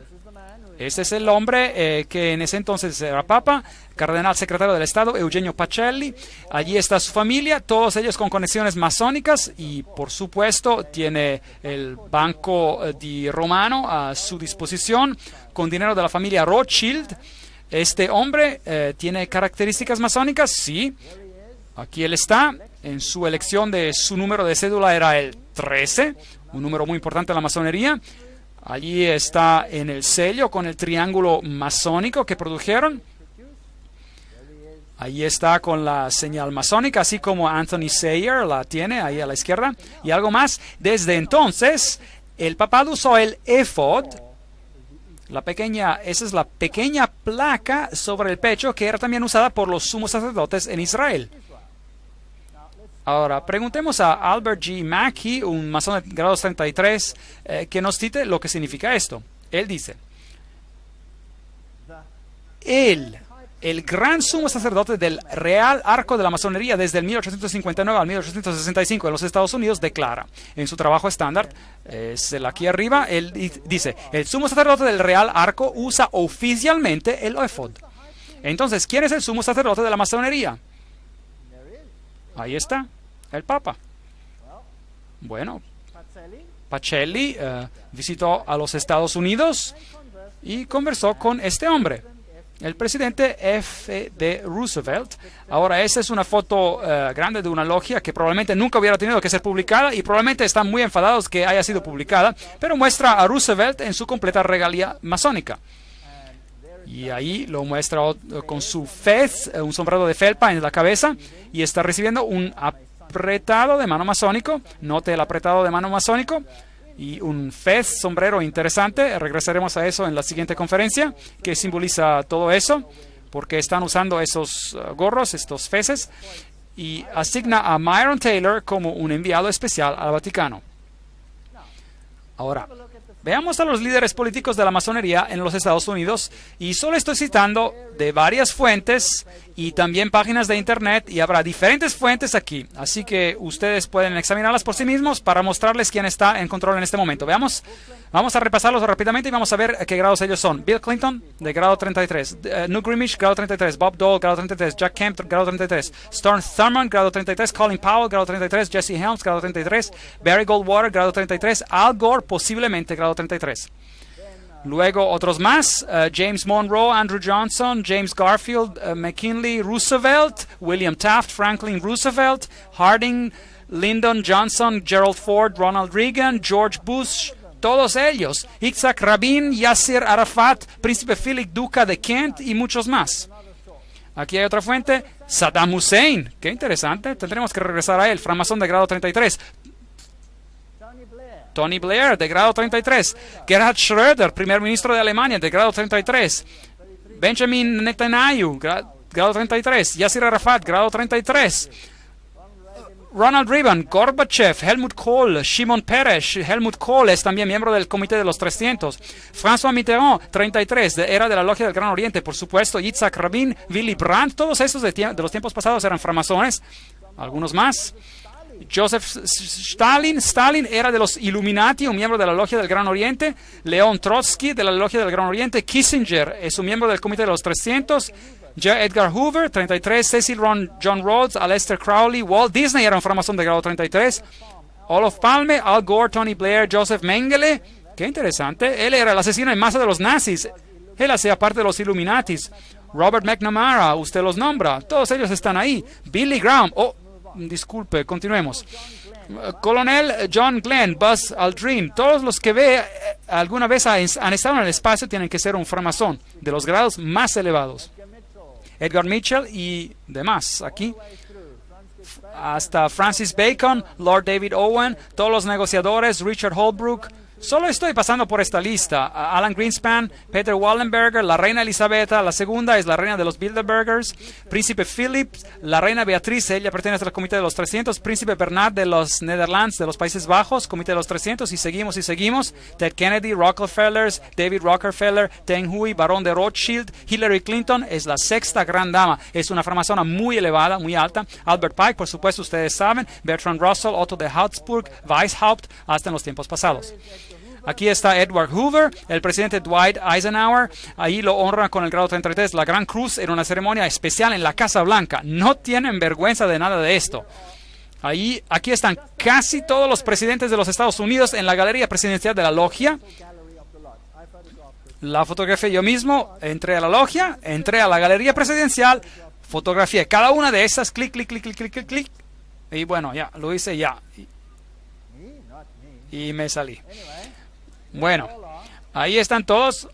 Ese es el hombre que en ese entonces era papa, cardenal secretario del Estado, Eugenio Pacelli. Allí está su familia, todos ellos con conexiones masónicas y, por supuesto, tiene el Banco di Romano a su disposición con dinero de la familia Rothschild. Este hombre tiene características masónicas, sí. Aquí él está. En su elección de su número de cédula era el 13, un número muy importante en la masonería. Allí está en el sello con el triángulo masónico que produjeron. Allí está con la señal masónica, así como Anthony Sayer la tiene ahí a la izquierda. Y algo más, desde entonces el papado usó el éfod. Esa es la pequeña placa sobre el pecho que era también usada por los sumos sacerdotes en Israel. Ahora, preguntemos a Albert G. Mackey, un masón de grado 33, que nos cite lo que significa esto. Él dice, el gran sumo sacerdote del Real Arco de la Masonería desde el 1859 al 1865 en los Estados Unidos declara, en su trabajo estándar, es el aquí arriba, él dice, el sumo sacerdote del Real Arco usa oficialmente el éfod. Entonces, ¿quién es el sumo sacerdote de la masonería? Ahí está, el Papa. Bueno, Pacelli visitó a los Estados Unidos y conversó con este hombre, el presidente F.D. Roosevelt. Ahora, esa es una foto grande de una logia que probablemente nunca hubiera tenido que ser publicada y probablemente están muy enfadados que haya sido publicada, pero muestra a Roosevelt en su completa regalia masónica. Y ahí lo muestra con su fez, un sombrero de felpa en la cabeza, y está recibiendo un apretado de mano masónico. Note el apretado de mano masónico y un fez, sombrero interesante. Regresaremos a eso en la siguiente conferencia, que simboliza todo eso, porque están usando esos gorros, estos feces, y asigna a Myron Taylor como un enviado especial al Vaticano. Ahora, veamos a los líderes políticos de la masonería en los Estados Unidos, y solo estoy citando de varias fuentes y también páginas de internet, y habrá diferentes fuentes aquí, así que ustedes pueden examinarlas por sí mismos para mostrarles quién está en control en este momento. Vamos a repasarlos rápidamente y vamos a ver qué grados ellos son. Bill Clinton, de grado 33, Newt Gingrich, grado 33, Bob Dole, grado 33, Jack Kemp, grado 33, Strom Thurmond, grado 33, Colin Powell, grado 33, Jesse Helms, grado 33, Barry Goldwater, grado 33, Al Gore, posiblemente grado 33. Luego otros más, James Monroe, Andrew Johnson, James Garfield, McKinley, Roosevelt, William Taft, Franklin Roosevelt, Harding, Lyndon Johnson, Gerald Ford, Ronald Reagan, George Bush, todos ellos, Yitzhak Rabin, Yasser Arafat, Príncipe Philip Duca de Kent y muchos más. Aquí hay otra fuente, Saddam Hussein, qué interesante, tendremos que regresar a él, framasón de grado 33. Tony Blair, de grado 33. Gerhard Schröder, primer ministro de Alemania, de grado 33. Benjamin Netanyahu, grado 33. Yasser Arafat, grado 33. Ronald Reagan, Gorbachev, Helmut Kohl, Shimon Peres. Helmut Kohl es también miembro del Comité de los 300. François Mitterrand, 33, era de la Logia del Gran Oriente, por supuesto. Yitzhak Rabin, Willy Brandt, todos esos de los tiempos pasados eran framasones. Algunos más. Joseph Stalin era de los Illuminati, un miembro de la Logia del Gran Oriente. León Trotsky, de la Logia del Gran Oriente. Kissinger es un miembro del Comité de los 300. J. Edgar Hoover, 33, Cecil John Rhodes, Aleister Crowley, Walt Disney era un framasón de grado 33, Olof Palme, Al Gore, Tony Blair, Joseph Mengele, qué interesante, él era el asesino en masa de los nazis, él hacía parte de los Illuminatis. Robert McNamara, usted los nombra, todos ellos están ahí. Billy Graham, disculpe, continuemos. Colonel John Glenn, Buzz Aldrin, todos los que ve alguna vez han estado en el espacio tienen que ser un framasón de los grados más elevados. Edgar Mitchell y demás aquí. Hasta Francis Bacon, Lord David Owen, todos los negociadores, Richard Holbrooke. Solo estoy pasando por esta lista. Alan Greenspan, Peter Wallenberger, la reina Elisabetta, la segunda es la reina de los Bilderbergers, Príncipe Philip, la reina Beatriz, ella pertenece al Comité de los 300, Príncipe Bernard de los Netherlands, de los Países Bajos, Comité de los 300, y seguimos. Ted Kennedy, Rockefellers, David Rockefeller, Deng Hui, Barón de Rothschild, Hillary Clinton es la sexta gran dama, es una framasona muy elevada, muy alta. Albert Pike, por supuesto, ustedes saben, Bertrand Russell, Otto de Habsburg, Weishaupt, hasta en los tiempos pasados. Aquí está Edward Hoover, el presidente Dwight Eisenhower. Ahí lo honran con el grado 33, la Gran Cruz, en una ceremonia especial en la Casa Blanca. No tienen vergüenza de nada de esto. Aquí están casi todos los presidentes de los Estados Unidos en la galería presidencial de la logia. La fotografía yo mismo, entré a la logia, entré a la galería presidencial, fotografié cada una de esas, clic. Y bueno, ya, lo hice ya. Y me salí. Bueno, ahí están todos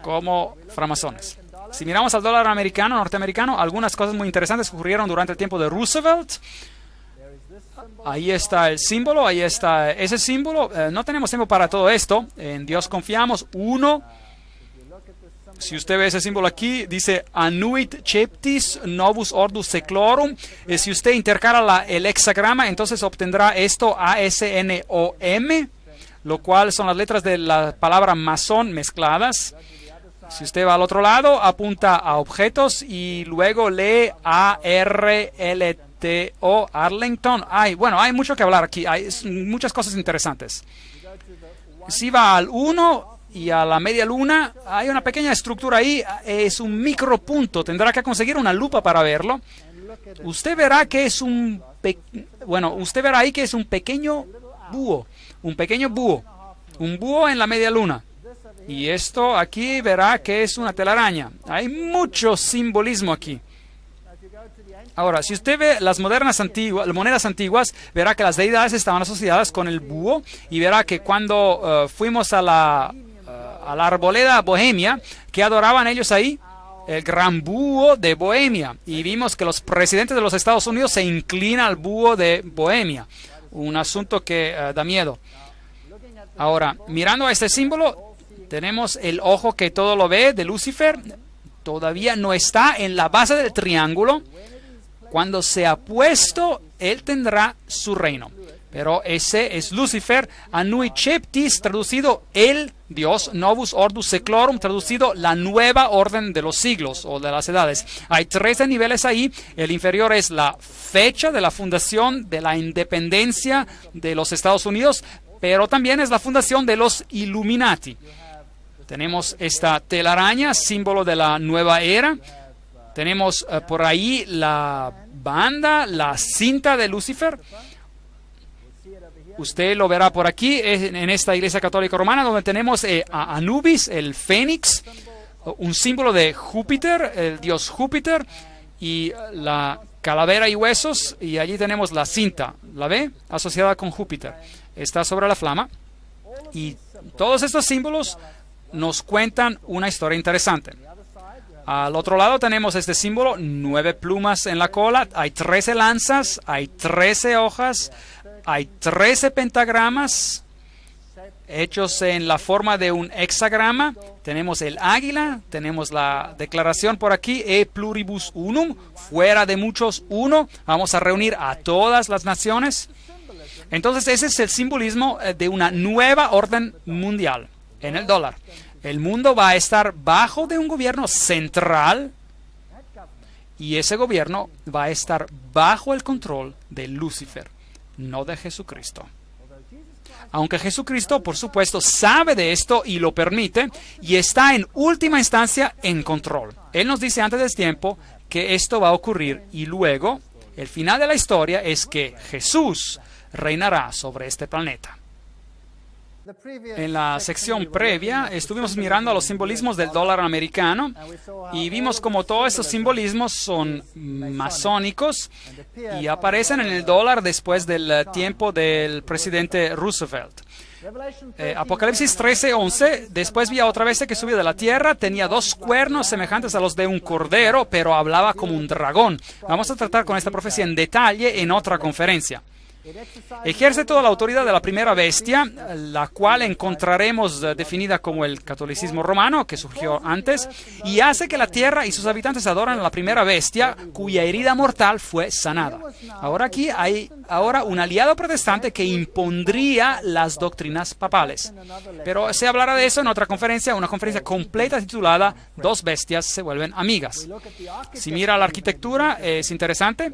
como framasones. Si miramos al dólar norteamericano, algunas cosas muy interesantes ocurrieron durante el tiempo de Roosevelt. Ahí está el símbolo, ahí está ese símbolo. No tenemos tiempo para todo esto. En Dios confiamos. Si usted ve ese símbolo aquí, dice Annuit Ceptis Novus Ordus Seclorum. Si usted intercala el hexagrama, entonces obtendrá esto ASNOM, lo cual son las letras de la palabra masón mezcladas. Si usted va al otro lado, apunta a objetos y luego lee ARLTO, Arlington. Hay mucho que hablar aquí, hay muchas cosas interesantes. Si va al 1 y a la media luna, hay una pequeña estructura ahí, es un micropunto, tendrá que conseguir una lupa para verlo. Usted verá que es usted verá ahí que es un pequeño búho. Un búho en la media luna. Y esto aquí verá que es una telaraña. Hay mucho simbolismo aquí. Ahora, si usted ve las monedas antiguas, verá que las deidades estaban asociadas con el búho, y verá que cuando fuimos a la arboleda Bohemia, ¿qué adoraban ellos ahí? El gran búho de Bohemia. Y vimos que los presidentes de los Estados Unidos se inclinan al búho de Bohemia. Un asunto que da miedo. Ahora, mirando a este símbolo, tenemos el ojo que todo lo ve de Lucifer. Todavía no está en la base del triángulo. Cuando sea puesto, él tendrá su reino. Pero ese es Lucifer. Annui Ceptis, traducido el Dios. Novus Ordus Seclorum, traducido la nueva orden de los siglos o de las edades. Hay 13 niveles ahí. El inferior es la fecha de la fundación de la independencia de los Estados Unidos, pero también es la fundación de los Illuminati. Tenemos esta telaraña, símbolo de la nueva era. Tenemos por ahí la banda, la cinta de Lucifer. Usted lo verá por aquí, en esta iglesia católica romana, donde tenemos a Anubis, el fénix, un símbolo de Júpiter, el dios Júpiter, y la calavera y huesos, y allí tenemos la cinta, ¿la ve? Asociada con Júpiter. Está sobre la flama. Y todos estos símbolos nos cuentan una historia interesante. Al otro lado tenemos este símbolo, 9 plumas en la cola, hay 13 lanzas, hay 13 hojas, hay 13 pentagramas, hechos en la forma de un hexagrama. Tenemos el águila, tenemos la declaración por aquí, e pluribus unum, fuera de muchos uno. Vamos a reunir a todas las naciones. Entonces ese es el simbolismo de una nueva orden mundial en el dólar. El mundo va a estar bajo de un gobierno central y ese gobierno va a estar bajo el control de Lucifer, no de Jesucristo. Aunque Jesucristo, por supuesto, sabe de esto y lo permite, y está en última instancia en control. Él nos dice antes del tiempo que esto va a ocurrir, y luego, el final de la historia es que Jesús reinará sobre este planeta. En la sección previa estuvimos mirando a los simbolismos del dólar americano y vimos como todos estos simbolismos son masónicos y aparecen en el dólar después del tiempo del presidente Roosevelt. Apocalipsis 13:11, después vi a otra bestia que subía de la tierra, tenía 2 cuernos semejantes a los de un cordero, pero hablaba como un dragón. Vamos a tratar con esta profecía en detalle en otra conferencia. Ejerce toda la autoridad de la primera bestia, la cual encontraremos definida como el catolicismo romano, que surgió antes, y hace que la tierra y sus habitantes adoran a la primera bestia, cuya herida mortal fue sanada. Ahora aquí hay un aliado protestante que impondría las doctrinas papales. Pero se hablará de eso en otra conferencia, una conferencia completa titulada Dos bestias se vuelven amigas. Si mira la arquitectura, es interesante.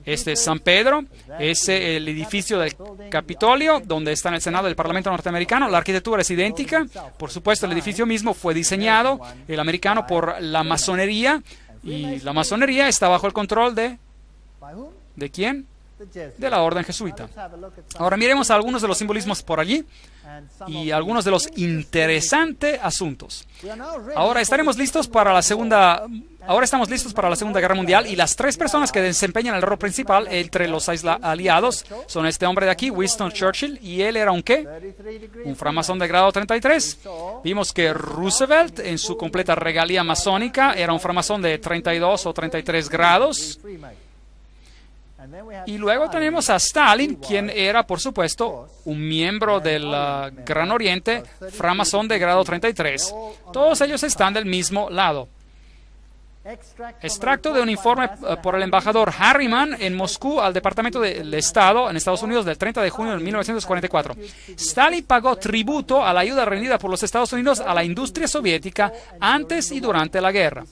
Este es San Pedro, es el edificio del Capitolio, donde está en el Senado del Parlamento norteamericano. La arquitectura es idéntica. Por supuesto, el edificio mismo fue diseñado, el americano, por la masonería, y la masonería está bajo el control ¿de quién? De la orden jesuita. Ahora miremos algunos de los simbolismos por allí y algunos de los interesantes asuntos. Ahora estamos listos para la Segunda Guerra Mundial, y las 3 personas que desempeñan el rol principal entre los aliados son este hombre de aquí, Winston Churchill, y él era un ¿qué? Un framasón de grado 33. Vimos que Roosevelt, en su completa regalía masónica, era un framasón de 32 o 33 grados. Y luego tenemos a Stalin, quien era, por supuesto, un miembro del Gran Oriente, framasón de grado 33. Todos ellos están del mismo lado. Extracto de un informe por el embajador Harriman en Moscú al Departamento del Estado en Estados Unidos del 30 de junio de 1944. Stalin pagó tributo a la ayuda rendida por los Estados Unidos a la industria soviética antes y durante la guerra.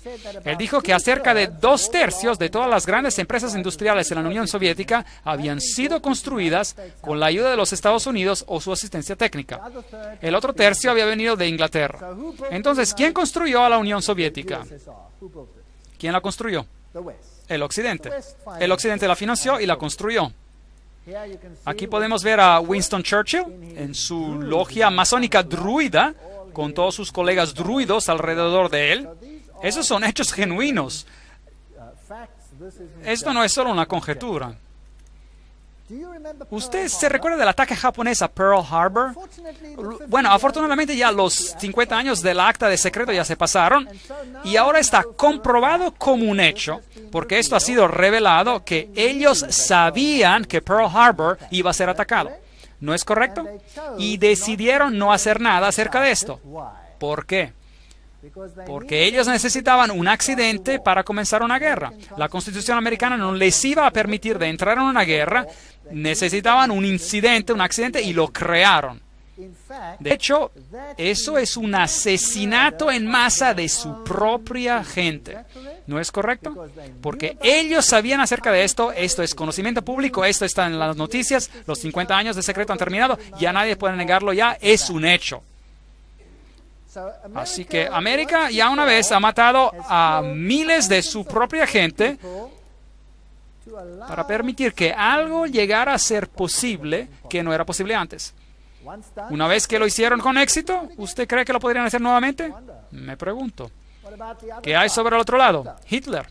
Él dijo que cerca de 2/3 de todas las grandes empresas industriales en la Unión Soviética habían sido construidas con la ayuda de los Estados Unidos o su asistencia técnica. El otro tercio había venido de Inglaterra. Entonces, ¿quién construyó a la Unión Soviética? ¿Quién la construyó? El Occidente. El Occidente la financió y la construyó. Aquí podemos ver a Winston Churchill en su logia masónica druida, con todos sus colegas druidos alrededor de él. Esos son hechos genuinos. Esto no es solo una conjetura. ¿Usted se recuerda del ataque japonés a Pearl Harbor? Bueno, afortunadamente ya los 50 años del acta de secreto ya se pasaron y ahora está comprobado como un hecho, porque esto ha sido revelado, que ellos sabían que Pearl Harbor iba a ser atacado. ¿No es correcto? Y decidieron no hacer nada acerca de esto. ¿Por qué? Porque ellos necesitaban un accidente para comenzar una guerra. La Constitución americana no les iba a permitir de entrar en una guerra. Necesitaban un incidente, un accidente, y lo crearon. De hecho, eso es un asesinato en masa de su propia gente. ¿No es correcto? Porque ellos sabían acerca de esto. Esto es conocimiento público, esto está en las noticias. Los 50 años de secreto han terminado. Ya nadie puede negarlo, ya es un hecho. Así que América ya una vez ha matado a miles de su propia gente para permitir que algo llegara a ser posible que no era posible antes. Una vez que lo hicieron con éxito, ¿usted cree que lo podrían hacer nuevamente? Me pregunto. ¿Qué hay sobre el otro lado? Hitler.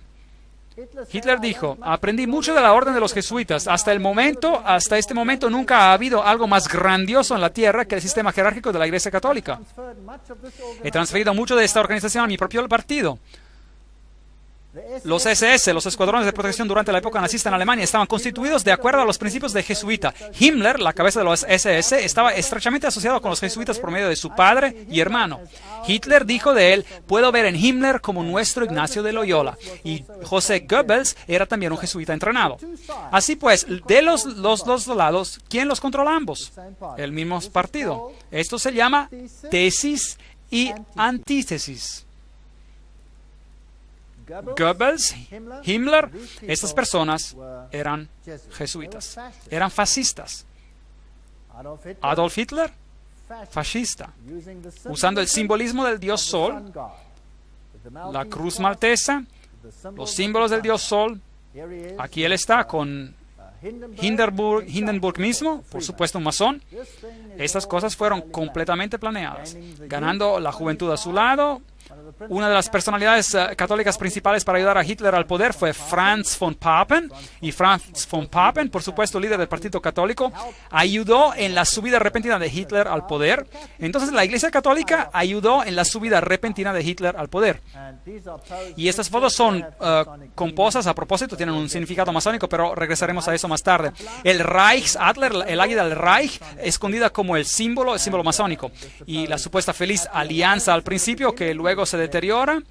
Hitler dijo: aprendí mucho de la orden de los jesuitas. Hasta este momento nunca ha habido algo más grandioso en la tierra que el sistema jerárquico de la Iglesia Católica. He transferido mucho de esta organización a mi propio partido. Los SS, los escuadrones de protección durante la época nazista en Alemania, estaban constituidos de acuerdo a los principios de jesuita. Himmler, la cabeza de los SS, estaba estrechamente asociado con los jesuitas por medio de su padre y hermano. Hitler dijo de él: puedo ver en Himmler como nuestro Ignacio de Loyola. Y José Goebbels era también un jesuita entrenado. Así pues, de los dos lados, ¿quién los controla ambos? El mismo partido. Esto se llama tesis y antítesis. Goebbels, Himmler, estas personas eran jesuitas, eran fascistas. Adolf Hitler, fascista, usando el simbolismo del dios Sol, la cruz maltesa, los símbolos del dios Sol. Aquí él está con Hindenburg mismo, por supuesto un masón. Estas cosas fueron completamente planeadas, ganando la juventud a su lado. Una de las personalidades católicas principales para ayudar a Hitler al poder fue Franz von Papen. Y Franz von Papen, por supuesto líder del Partido Católico, ayudó en la subida repentina de Hitler al poder. Entonces la Iglesia Católica ayudó en la subida repentina de Hitler al poder. Y estas fotos son compuestas a propósito, tienen un significado masónico, pero regresaremos a eso más tarde. El Reichsadler, el águila del Reich, escondida como el símbolo masónico. Y la supuesta feliz alianza al principio, que luego se deteriora.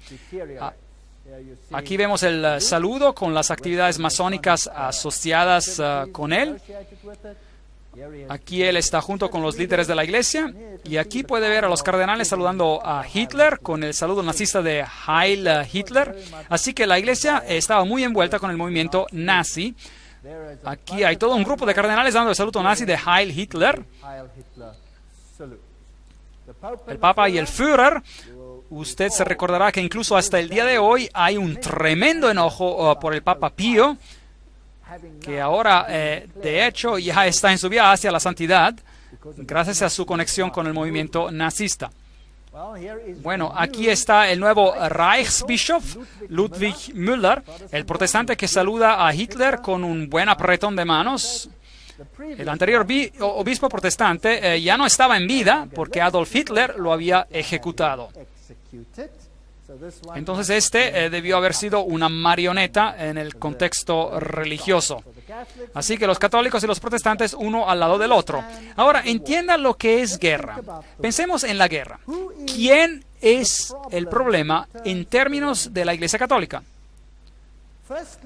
Aquí vemos el saludo con las actividades masónicas asociadas con él. Aquí él está junto con los líderes de la iglesia. Y aquí puede ver a los cardenales saludando a Hitler con el saludo nazista de Heil Hitler. Así que la iglesia estaba muy envuelta con el movimiento nazi. Aquí hay todo un grupo de cardenales dando el saludo nazi de Heil Hitler. El Papa y el Führer. Usted se recordará que incluso hasta el día de hoy hay un tremendo enojo por el Papa Pío, que ahora, de hecho, ya está en su vía hacia la santidad, gracias a su conexión con el movimiento nazista. Bueno, aquí está el nuevo Reichsbischof, Ludwig Müller, el protestante que saluda a Hitler con un buen apretón de manos. El anterior obispo protestante ya no estaba en vida porque Adolf Hitler lo había ejecutado. Entonces este debió haber sido una marioneta en el contexto religioso. Así que los católicos y los protestantes uno al lado del otro. Ahora, entiendan lo que es guerra. Pensemos en la guerra. ¿Quién es el problema en términos de la Iglesia Católica?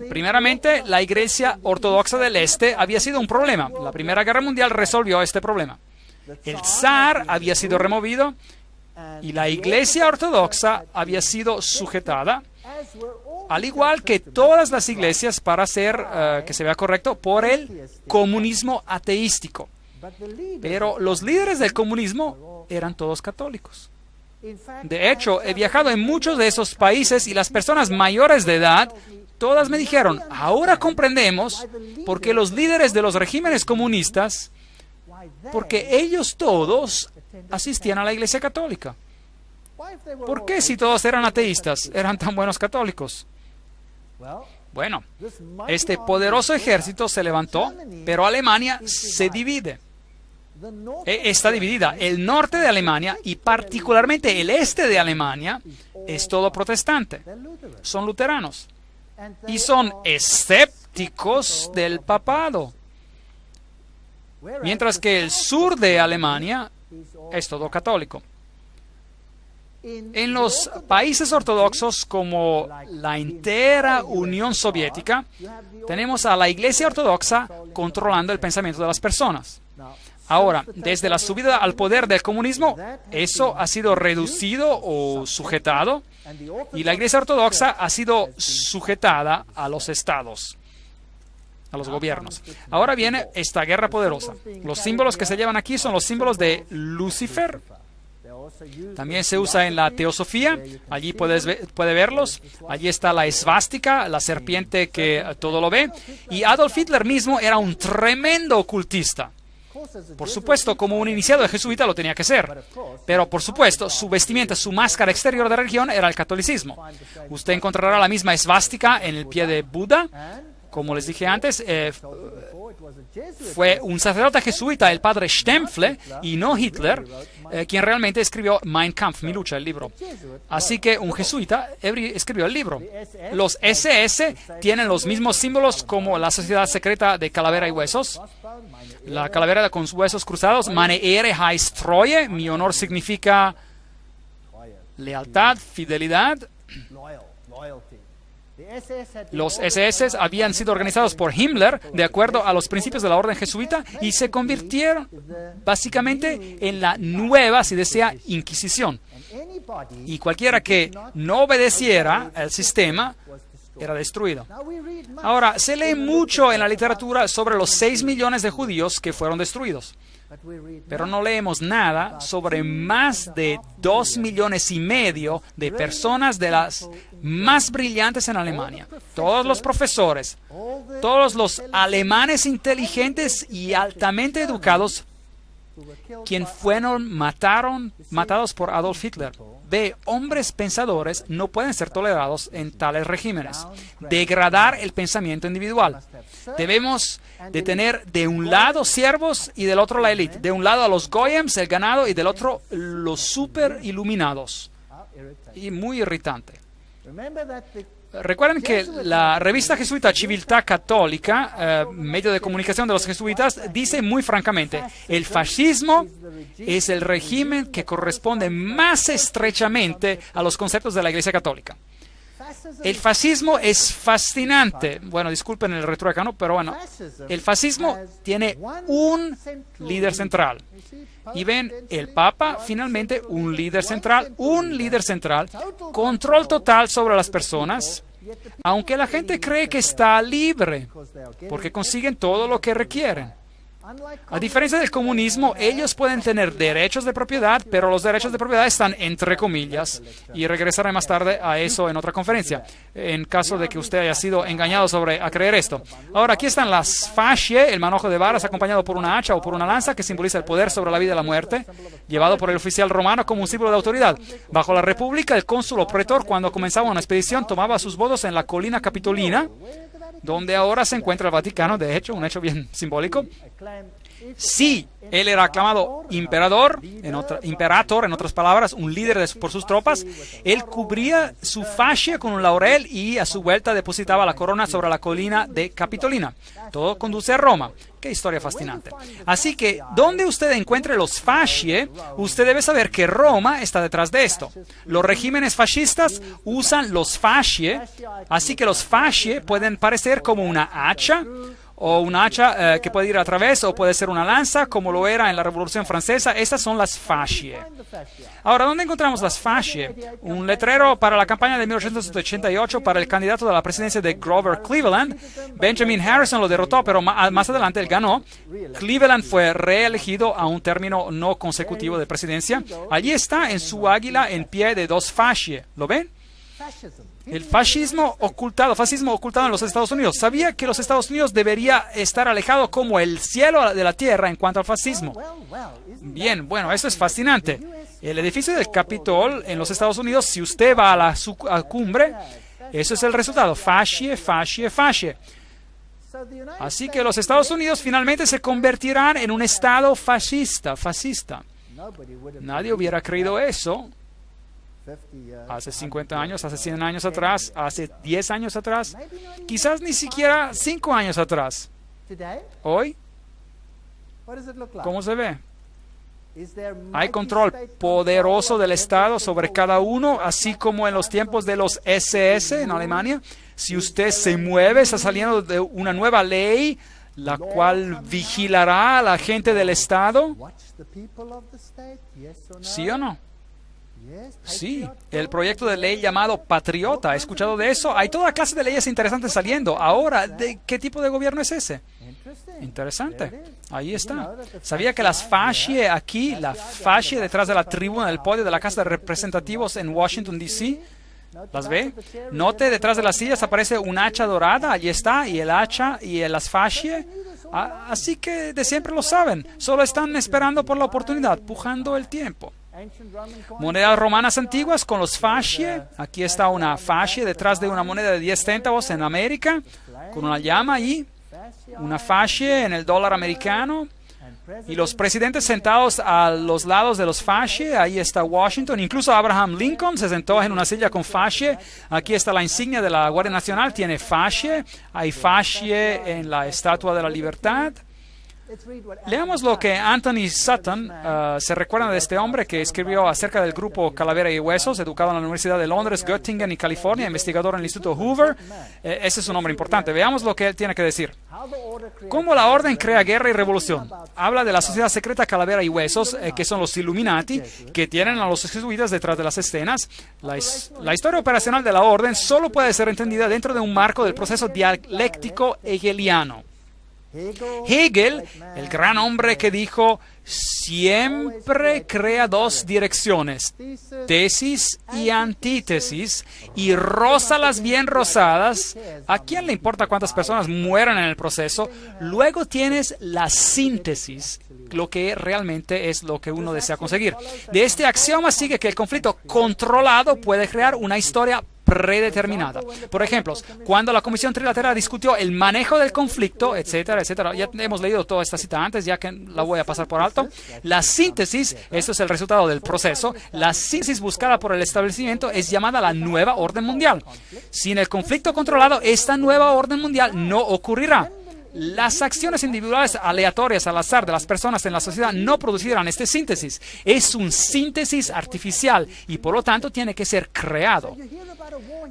Primeramente, la Iglesia Ortodoxa del Este había sido un problema. La Primera Guerra Mundial resolvió este problema. El zar había sido removido y la Iglesia Ortodoxa había sido sujetada, al igual que todas las iglesias, para hacer que se vea correcto, por el comunismo ateístico. Pero los líderes del comunismo eran todos católicos. De hecho, he viajado en muchos de esos países y las personas mayores de edad, todas me dijeron: ahora comprendemos por qué los líderes de los regímenes comunistas, porque ellos todos asistían a la Iglesia Católica. ¿Por qué, si todos eran ateístas, eran tan buenos católicos? Bueno, este poderoso ejército se levantó, pero Alemania se divide. Está dividida. El norte de Alemania y particularmente el este de Alemania es todo protestante. Son luteranos. Y son escépticos del papado. Mientras que el sur de Alemania es todo católico. En los países ortodoxos como la entera Unión Soviética, tenemos a la Iglesia Ortodoxa controlando el pensamiento de las personas. Ahora, desde la subida al poder del comunismo, eso ha sido reducido o sujetado, y la Iglesia Ortodoxa ha sido sujetada a los estados, a los gobiernos. Ahora viene esta guerra poderosa. Los símbolos que se llevan aquí son los símbolos de Lucifer. También se usa en la teosofía. Allí puede verlos. Allí está la esvástica, la serpiente que todo lo ve. Y Adolf Hitler mismo era un tremendo ocultista. Por supuesto, como un iniciado de jesuita lo tenía que ser. Pero, por supuesto, su vestimenta, su máscara exterior de religión era el catolicismo. Usted encontrará la misma esvástica en el pie de Buda. Como les dije antes, fue un sacerdote jesuita, el padre Stempfle, y no Hitler, quien realmente escribió Mein Kampf, Mi lucha, el libro. Así que un jesuita escribió el libro. Los SS tienen los mismos símbolos como la sociedad secreta de calavera y huesos. La calavera con huesos cruzados, Meine Ehre heißt Treue, mi honor significa lealtad, fidelidad. Los SS habían sido organizados por Himmler de acuerdo a los principios de la orden jesuita y se convirtieron básicamente en la nueva, si desea, Inquisición. Y cualquiera que no obedeciera al sistema era destruido. Ahora, se lee mucho en la literatura sobre los 6 millones de judíos que fueron destruidos. Pero no leemos nada sobre más de 2,5 millones de personas de las más brillantes en Alemania. Todos los profesores, todos los alemanes inteligentes y altamente educados, quien fueron matados por Adolf Hitler. Hombres pensadores no pueden ser tolerados en tales regímenes. Degradar el pensamiento individual. Debemos de tener de un lado siervos y del otro la élite. De un lado a los goyems, el ganado, y del otro los super iluminados. Y muy irritante. Recuerden que la revista jesuita Civiltà Católica, medio de comunicación de los jesuitas, dice muy francamente, el fascismo es el régimen que corresponde más estrechamente a los conceptos de la Iglesia Católica. El fascismo es fascinante. Bueno, disculpen el retruécano, pero bueno, el fascismo tiene un líder central. Y ven, el Papa, finalmente, un líder central, control total sobre las personas, aunque la gente cree que está libre, porque consiguen todo lo que requieren. A diferencia del comunismo, ellos pueden tener derechos de propiedad, pero los derechos de propiedad están entre comillas, y regresaré más tarde a eso en otra conferencia, en caso de que usted haya sido engañado a creer esto. Ahora, aquí están las fascie, el manojo de varas acompañado por una hacha o por una lanza, que simboliza el poder sobre la vida y la muerte, llevado por el oficial romano como un símbolo de autoridad. Bajo la República, el cónsul o pretor, cuando comenzaba una expedición, tomaba sus votos en la colina Capitolina, donde ahora se encuentra el Vaticano, de hecho, un hecho bien simbólico. Si él era aclamado imperator, en otras palabras, un líder por sus tropas, él cubría su fascia con un laurel y a su vuelta depositaba la corona sobre la colina de Capitolina. Todo conduce a Roma. Qué historia fascinante. Así que, donde usted encuentre los fascie, usted debe saber que Roma está detrás de esto. Los regímenes fascistas usan los fascie, así que los fascie pueden parecer como una hacha, o una hacha que puede ir a través, o puede ser una lanza, como lo era en la Revolución Francesa. Estas son las fascie. Ahora, ¿dónde encontramos las fascie? Un letrero para la campaña de 1888 para el candidato de la presidencia de Grover Cleveland. Benjamin Harrison lo derrotó, pero más adelante él ganó. Cleveland fue reelegido a un término no consecutivo de presidencia. Allí está en su águila en pie de 2 fascie. ¿Lo ven? El fascismo ocultado en los Estados Unidos. ¿Sabía que los Estados Unidos debería estar alejado como el cielo de la tierra en cuanto al fascismo? Bien, bueno, eso es fascinante. El edificio del Capitol en los Estados Unidos, si usted va a la cumbre, eso es el resultado. Fascie, fascie, fascie. Así que los Estados Unidos finalmente se convertirán en un estado fascista. Nadie hubiera creído eso hace 50 años, hace 100 años atrás, hace 10 años atrás, quizás ni siquiera 5 años atrás. Hoy, ¿cómo se ve? Hay control poderoso del Estado sobre cada uno, así como en los tiempos de los SS en Alemania. Si usted se mueve, está saliendo de una nueva ley, la cual vigilará a la gente del Estado. ¿Sí o no? Sí, el proyecto de ley llamado Patriota. ¿Ha escuchado de eso? Hay toda clase de leyes interesantes saliendo. Ahora, ¿de qué tipo de gobierno es ese? Interesante. Ahí está. ¿Sabía que las fascie aquí, la fascie detrás de la tribuna del podio de la Casa de Representativos en Washington, D.C., ¿las ve? Note, detrás de las sillas aparece un hacha dorada. Allí está. Y el hacha y las fascie. Así que de siempre lo saben. Solo están esperando por la oportunidad, pujando el tiempo. Monedas romanas antiguas con los fascie. Aquí está una fascie detrás de una moneda de 10 centavos en América, con una llama ahí. una fascia en el dólar americano, y los presidentes sentados a los lados de los fasce. Ahí está Washington, incluso Abraham Lincoln se sentó en una silla con fasce. Aquí está la insignia de la Guardia Nacional, tiene fasce. Hay fasce en la Estatua de la Libertad. Leamos lo que Anthony Sutton se recuerda de este hombre que escribió acerca del grupo Calavera y Huesos, educado en la Universidad de Londres, Göttingen y California, investigador en el Instituto Hoover. Ese es un hombre importante. Veamos lo que él tiene que decir. ¿Cómo la orden crea guerra y revolución? Habla de la sociedad secreta Calavera y Huesos, que son los Illuminati, que tienen a los jesuitas detrás de las escenas. La historia operacional de la orden solo puede ser entendida dentro de un marco del proceso dialéctico hegeliano. Hegel, el gran hombre que dijo, siempre crea dos direcciones, tesis y antítesis, y rózalas bien rosadas. ¿A quién le importa cuántas personas mueran en el proceso? Luego tienes la síntesis, lo que realmente es lo que uno desea conseguir. De este axioma sigue que el conflicto controlado puede crear una historia predeterminada. Por ejemplo, cuando la Comisión Trilateral discutió el manejo del conflicto, etcétera, etcétera, ya hemos leído toda esta cita antes, ya que la voy a pasar por alto. La síntesis, esto es el resultado del proceso, la síntesis buscada por el establecimiento es llamada la nueva orden mundial. Sin el conflicto controlado, esta nueva orden mundial no ocurrirá. Las acciones individuales aleatorias al azar de las personas en la sociedad no producirán este síntesis. Es un síntesis artificial y por lo tanto tiene que ser creado.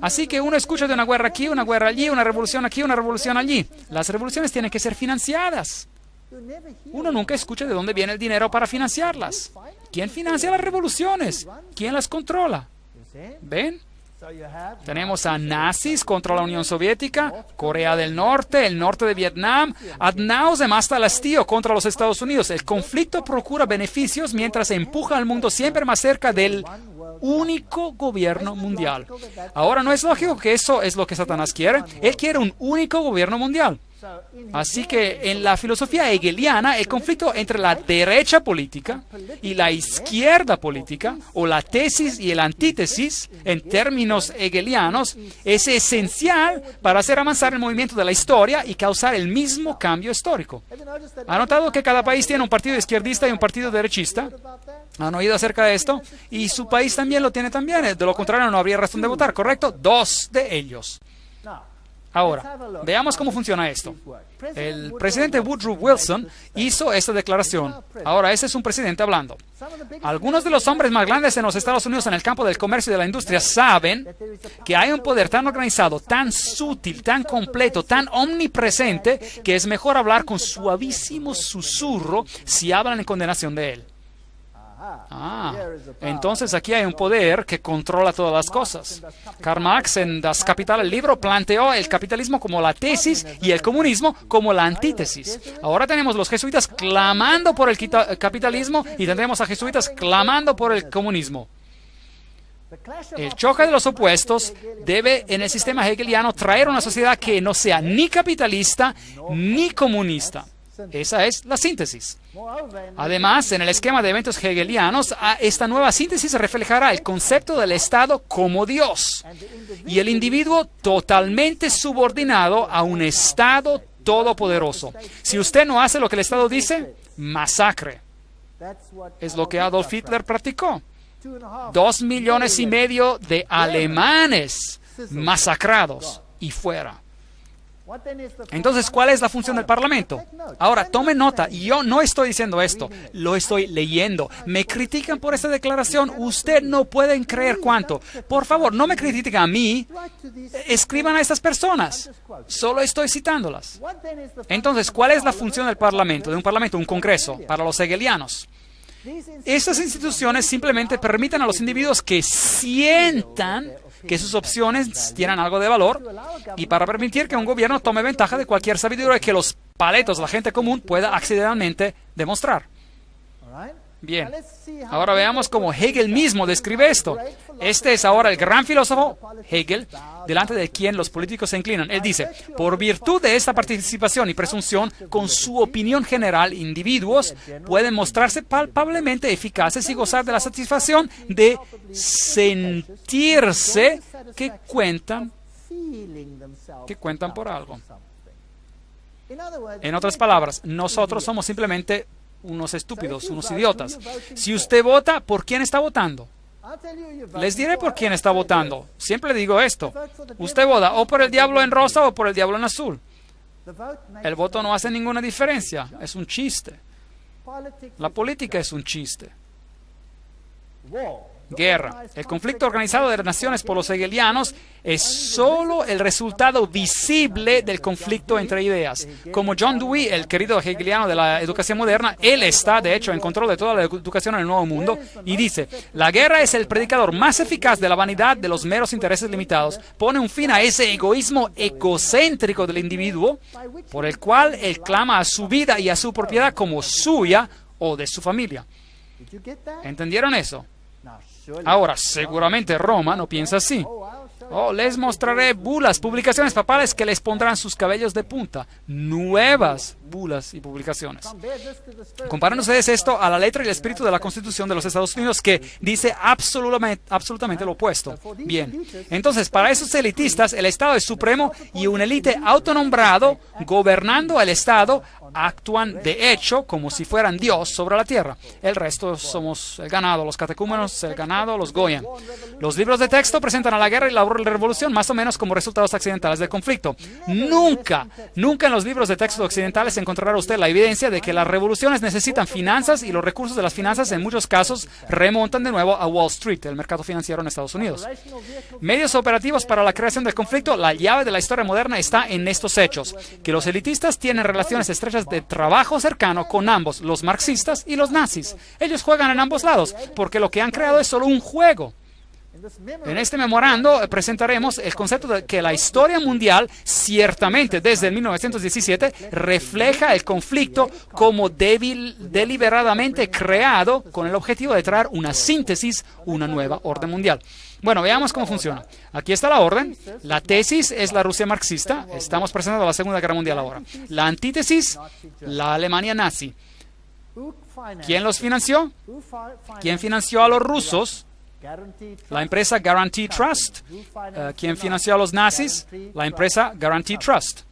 Así que uno escucha de una guerra aquí, una guerra allí, una revolución aquí, una revolución allí. Las revoluciones tienen que ser financiadas. Uno nunca escucha de dónde viene el dinero para financiarlas. ¿Quién financia las revoluciones? ¿Quién las controla? ¿Ven? Tenemos a nazis contra la Unión Soviética, Corea del Norte, el norte de Vietnam, ad nauseam hasta el hastío contra los Estados Unidos. El conflicto procura beneficios mientras empuja al mundo siempre más cerca del único gobierno mundial. Ahora, ¿no es lógico que eso es lo que Satanás quiere? Él quiere un único gobierno mundial. Así que en la filosofía hegeliana, el conflicto entre la derecha política y la izquierda política, o la tesis y el antítesis, en términos hegelianos, es esencial para hacer avanzar el movimiento de la historia y causar el mismo cambio histórico. ¿Ha notado que cada país tiene un partido izquierdista y un partido derechista? ¿Han oído acerca de esto? Y su país también lo tiene también. De lo contrario, no habría razón de votar, ¿correcto? Dos de ellos. Ahora, veamos cómo funciona esto. El presidente Woodrow Wilson hizo esta declaración. Ahora, ese es un presidente hablando. Algunos de los hombres más grandes en los Estados Unidos en el campo del comercio y de la industria saben que hay un poder tan organizado, tan sutil, tan completo, tan omnipresente, que es mejor hablar con suavísimo susurro si hablan en condenación de él. Entonces aquí hay un poder que controla todas las cosas. Karl Marx en Das Kapital, el libro, planteó el capitalismo como la tesis y el comunismo como la antítesis. Ahora tenemos los jesuitas clamando por el capitalismo y tendremos a jesuitas clamando por el comunismo. El choque de los opuestos debe, en el sistema hegeliano, traer una sociedad que no sea ni capitalista ni comunista. Esa es la síntesis. Además, en el esquema de eventos hegelianos, esta nueva síntesis reflejará el concepto del Estado como Dios y el individuo totalmente subordinado a un Estado todopoderoso. Si usted no hace lo que el Estado dice, masacre. Es lo que Adolf Hitler practicó. 2,5 millones de alemanes masacrados y fuera. Entonces, ¿cuál es la función del Parlamento? Ahora, tome nota, y yo no estoy diciendo esto, lo estoy leyendo. Me critican por esta declaración, usted no pueden creer cuánto. Por favor, no me critiquen a mí, escriban a estas personas. Solo estoy citándolas. Entonces, ¿cuál es la función del Parlamento? De un Parlamento, un Congreso, para los hegelianos. Estas instituciones simplemente permiten a los individuos que sientan que sus opciones tienen algo de valor y para permitir que un gobierno tome ventaja de cualquier sabiduría que los paletos, la gente común, pueda accidentalmente demostrar. Bien, ahora veamos cómo Hegel mismo describe esto. Este es ahora el gran filósofo Hegel, delante de quien los políticos se inclinan. Él dice, por virtud de esta participación y presunción, con su opinión general, individuos pueden mostrarse palpablemente eficaces y gozar de la satisfacción de sentirse que cuentan por algo. En otras palabras, nosotros somos simplemente unos estúpidos, unos idiotas. Si usted vota, ¿por quién está votando? Les diré por quién está votando. Siempre digo esto. Usted vota o por el diablo en rosa o por el diablo en azul. El voto no hace ninguna diferencia. Es un chiste. La política es un chiste. Guerra. El conflicto organizado de las naciones por los hegelianos es solo el resultado visible del conflicto entre ideas. Como John Dewey, el querido hegeliano de la educación moderna, él está, de hecho, en control de toda la educación en el Nuevo Mundo y dice, la guerra es el predicador más eficaz de la vanidad de los meros intereses limitados. Pone un fin a ese egoísmo egocéntrico del individuo por el cual él clama a su vida y a su propiedad como suya o de su familia. ¿Entendieron eso? Ahora, seguramente Roma no piensa así. Les mostraré bulas, publicaciones papales que les pondrán sus cabellos de punta. Nuevas bulas y publicaciones. Comparen ustedes esto a la letra y el espíritu de la Constitución de los Estados Unidos, que dice absolutamente lo opuesto. Bien, entonces para esos elitistas el Estado es supremo y un élite autonombrado gobernando el Estado actúan de hecho como si fueran Dios sobre la tierra. El resto somos el ganado, los catecúmenos, el ganado, los goyan. Los libros de texto presentan a la guerra y la revolución más o menos como resultados accidentales del conflicto. Nunca en los libros de texto occidentales encontrará usted la evidencia de que las revoluciones necesitan finanzas y los recursos de las finanzas en muchos casos remontan de nuevo a Wall Street, el mercado financiero en Estados Unidos. Medios operativos para la creación del conflicto, la llave de la historia moderna está en estos hechos, que los elitistas tienen relaciones estrechas de trabajo cercano con ambos, los marxistas y los nazis. Ellos juegan en ambos lados, porque lo que han creado es solo un juego. En este memorando presentaremos el concepto de que la historia mundial, ciertamente desde el 1917, refleja el conflicto como deliberadamente creado con el objetivo de traer una síntesis, una nueva orden mundial. Bueno, veamos cómo funciona. Aquí está la orden. La tesis es la Rusia marxista. Estamos presentando la Segunda Guerra Mundial ahora. La antítesis, la Alemania nazi. ¿Quién los financió? ¿Quién financió a los rusos? La empresa Guarantee Trust. ¿Quién financió a los nazis? La empresa Guarantee Trust.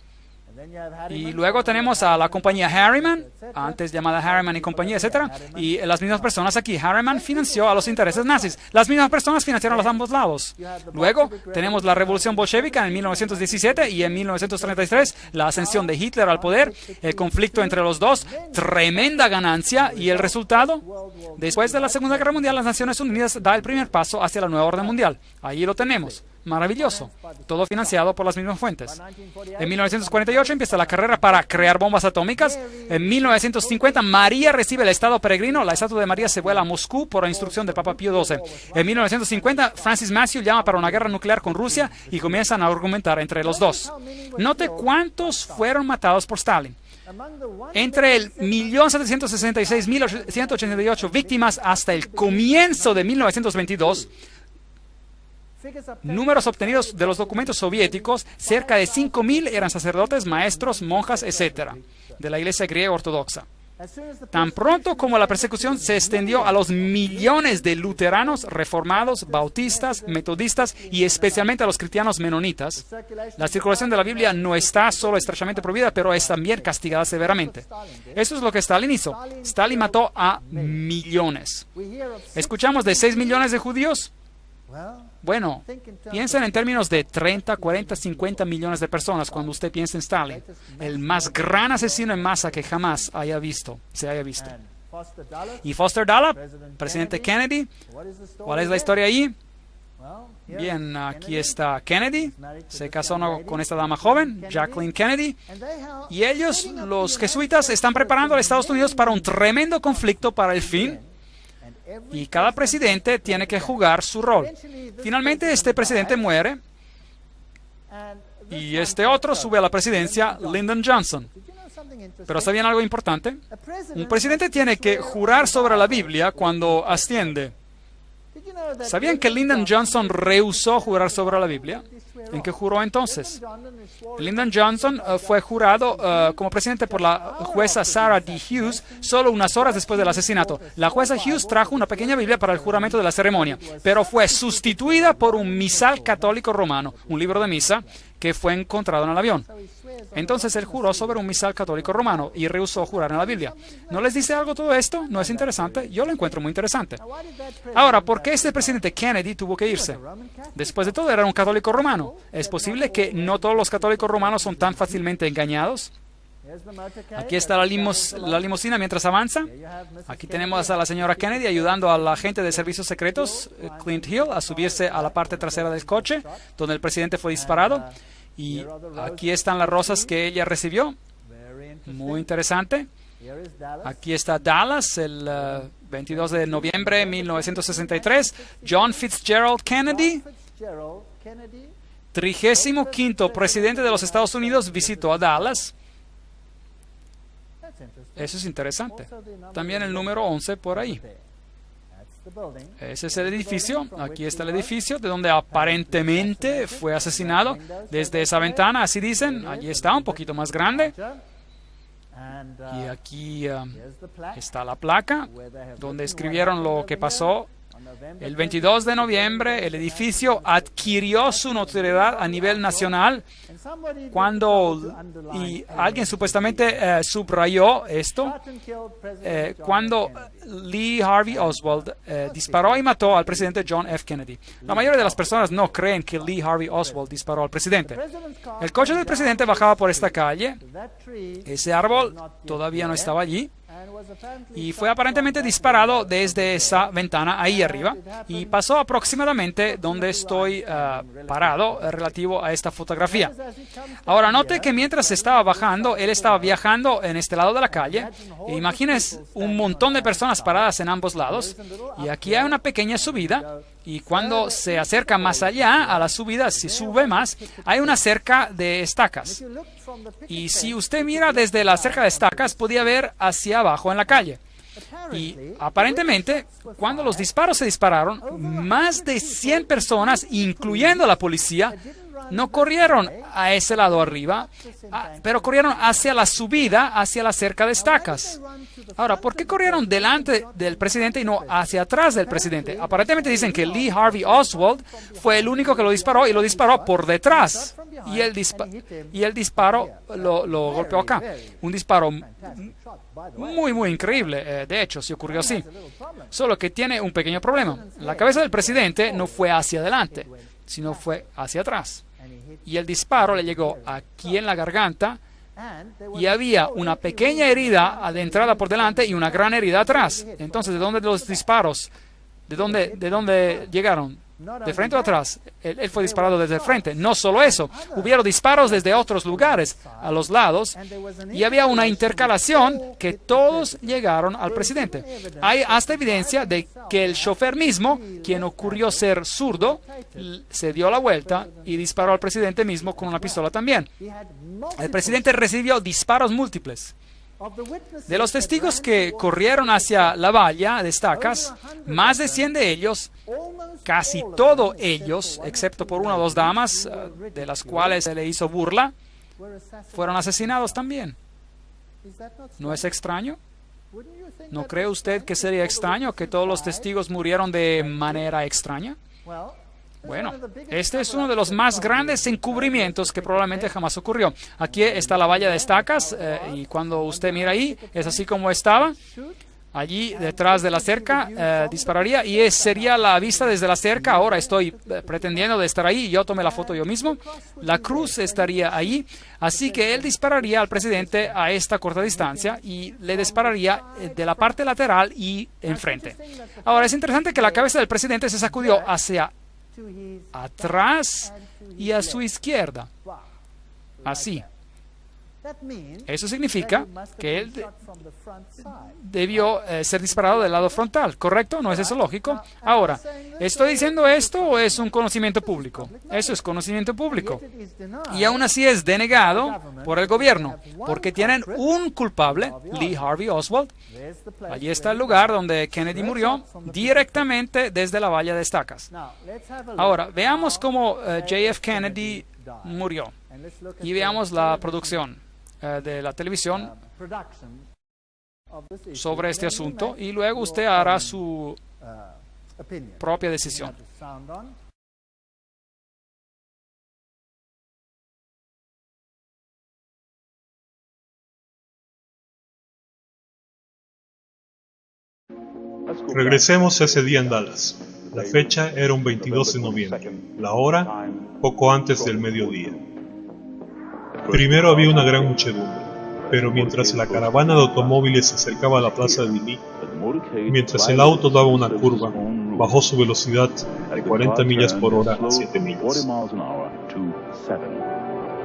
Y luego tenemos a la compañía Harriman, antes llamada Harriman y compañía, etcétera, y las mismas personas aquí. Harriman financió a los intereses nazis. Las mismas personas financiaron a los ambos lados. Luego tenemos la revolución bolchevica en 1917 y en 1933 la ascensión de Hitler al poder, el conflicto entre los dos, tremenda ganancia y el resultado. Después de la Segunda Guerra Mundial, las Naciones Unidas da el primer paso hacia la nueva orden mundial. Ahí lo tenemos. Maravilloso. Todo financiado por las mismas fuentes. En 1948 empieza la carrera para crear bombas atómicas. En 1950 María recibe el estado peregrino. La estatua de María se vuela a Moscú por instrucción del Papa Pío XII. En 1950 Francis Matthew llama para una guerra nuclear con Rusia y comienzan a argumentar entre los dos. Note cuántos fueron matados por Stalin. Entre el 1.766.188 víctimas hasta el comienzo de 1922, números obtenidos de los documentos soviéticos, cerca de 5.000 eran sacerdotes, maestros, monjas, etc., de la Iglesia griega ortodoxa. Tan pronto como la persecución se extendió a los millones de luteranos, reformados, bautistas, metodistas y especialmente a los cristianos menonitas, la circulación de la Biblia no está solo estrechamente prohibida, pero es también castigada severamente. Eso es lo que Stalin hizo. Stalin mató a millones. ¿Escuchamos de 6 millones de judíos? Bueno, piensen en términos de 30, 40, 50 millones de personas cuando usted piensa en Stalin, el más gran asesino en masa que jamás se haya visto. Y Foster Dulles, presidente Kennedy, ¿cuál es la historia ahí? Bien, aquí está Kennedy, se casó con esta dama joven, Jacqueline Kennedy, y ellos, los jesuitas, están preparando a Estados Unidos para un tremendo conflicto para el fin. Y cada presidente tiene que jugar su rol. Finalmente, este presidente muere y este otro sube a la presidencia, Lyndon Johnson. Pero ¿sabían algo importante? Un presidente tiene que jurar sobre la Biblia cuando asciende. ¿Sabían que Lyndon Johnson rehusó jurar sobre la Biblia? ¿En qué juró entonces? Lyndon Johnson fue jurado como presidente por la jueza Sarah D. Hughes solo unas horas después del asesinato. La jueza Hughes trajo una pequeña Biblia para el juramento de la ceremonia, pero fue sustituida por un misal católico romano, un libro de misa que fue encontrado en el avión. Entonces él juró sobre un misal católico romano y rehusó jurar en la Biblia. ¿No les dice algo todo esto? ¿No es interesante? Yo lo encuentro muy interesante. Ahora, ¿por qué este presidente Kennedy tuvo que irse? Después de todo, era un católico romano. ¿Es posible que no todos los católicos romanos son tan fácilmente engañados? Aquí está la limusina mientras avanza. Aquí tenemos a la señora Kennedy ayudando al agente de servicios secretos, Clint Hill, a subirse a la parte trasera del coche, donde el presidente fue disparado. Y aquí están las rosas que ella recibió. Muy interesante. Aquí está Dallas, el 22 de noviembre de 1963. John Fitzgerald Kennedy, 35º presidente de los Estados Unidos, visitó a Dallas. Eso es interesante. También el número 11 por ahí. Ese es el edificio. Aquí está el edificio de donde aparentemente fue asesinado. Desde esa ventana, así dicen. Allí está, un poquito más grande. Y aquí está la placa donde escribieron lo que pasó. El 22 de noviembre, el edificio adquirió su notoriedad a nivel nacional y alguien supuestamente subrayó esto, cuando Lee Harvey Oswald disparó y mató al presidente John F. Kennedy. La mayoría de las personas no creen que Lee Harvey Oswald disparó al presidente. El coche del presidente bajaba por esta calle. Ese árbol todavía no estaba allí. Y fue aparentemente disparado desde esa ventana ahí arriba y pasó aproximadamente donde estoy parado relativo a esta fotografía. Ahora note que mientras estaba bajando, él estaba viajando en este lado de la calle. Imagínense un montón de personas paradas en ambos lados y aquí hay una pequeña subida. Y cuando se acerca más allá a la subida, si sube más, hay una cerca de estacas. Y si usted mira desde la cerca de estacas, podía ver hacia abajo en la calle. Y aparentemente, cuando los disparos se dispararon, más de 100 personas, incluyendo la policía, no corrieron a ese lado arriba, pero corrieron hacia la subida, hacia la cerca de estacas. Ahora, ¿por qué corrieron delante del presidente y no hacia atrás del presidente? Aparentemente dicen que Lee Harvey Oswald fue el único que lo disparó y lo disparó por detrás. Y el disparo lo golpeó acá. Un disparo muy increíble. De hecho, sí ocurrió así. Solo que tiene un pequeño problema. La cabeza del presidente no fue hacia adelante, sino fue hacia atrás. Y el disparo le llegó aquí en la garganta y había una pequeña herida adentrada por delante y una gran herida atrás. Entonces, ¿de dónde los disparos? ¿De dónde llegaron? ¿De frente o atrás? Él fue disparado desde el frente. No solo eso, hubieron disparos desde otros lugares, a los lados, y había una intercalación que todos llegaron al presidente. Hay hasta evidencia de que el chofer mismo, quien ocurrió ser zurdo, se dio la vuelta y disparó al presidente mismo con una pistola también. El presidente recibió disparos múltiples. De los testigos que corrieron hacia la valla de estacas, más de 100 de ellos, casi todos ellos, excepto por una o dos damas, de las cuales se le hizo burla, fueron asesinados también. ¿No es extraño? ¿No cree usted que sería extraño que todos los testigos murieron de manera extraña? Bueno, este es uno de los más grandes encubrimientos que probablemente jamás ocurrió. Aquí está la valla de estacas y cuando usted mira ahí, es así como estaba. Allí detrás de la cerca dispararía y sería la vista desde la cerca. Ahora estoy pretendiendo de estar ahí. Yo tomé la foto yo mismo. La cruz estaría ahí. Así que él dispararía al presidente a esta corta distancia y le dispararía de la parte lateral y enfrente. Ahora es interesante que la cabeza del presidente se sacudió hacia atrás y a su izquierda. Así. Eso significa que él debió ser disparado del lado frontal, ¿correcto? ¿No es eso lógico? Ahora, ¿estoy diciendo esto o es un conocimiento público? Eso es conocimiento público. Y aún así es denegado por el gobierno, porque tienen un culpable, Lee Harvey Oswald. Allí está el lugar donde Kennedy murió, directamente desde la valla de estacas. Ahora, veamos cómo JF Kennedy murió. Y veamos la producción de la televisión sobre este asunto y luego usted hará su propia decisión. Regresemos a ese día en Dallas. La fecha era un 22 de noviembre, la hora poco antes del mediodía. Primero había una gran muchedumbre, pero mientras la caravana de automóviles se acercaba a la plaza de Lee, mientras el auto daba una curva, bajó su velocidad de 40 millas por hora a 7 millas.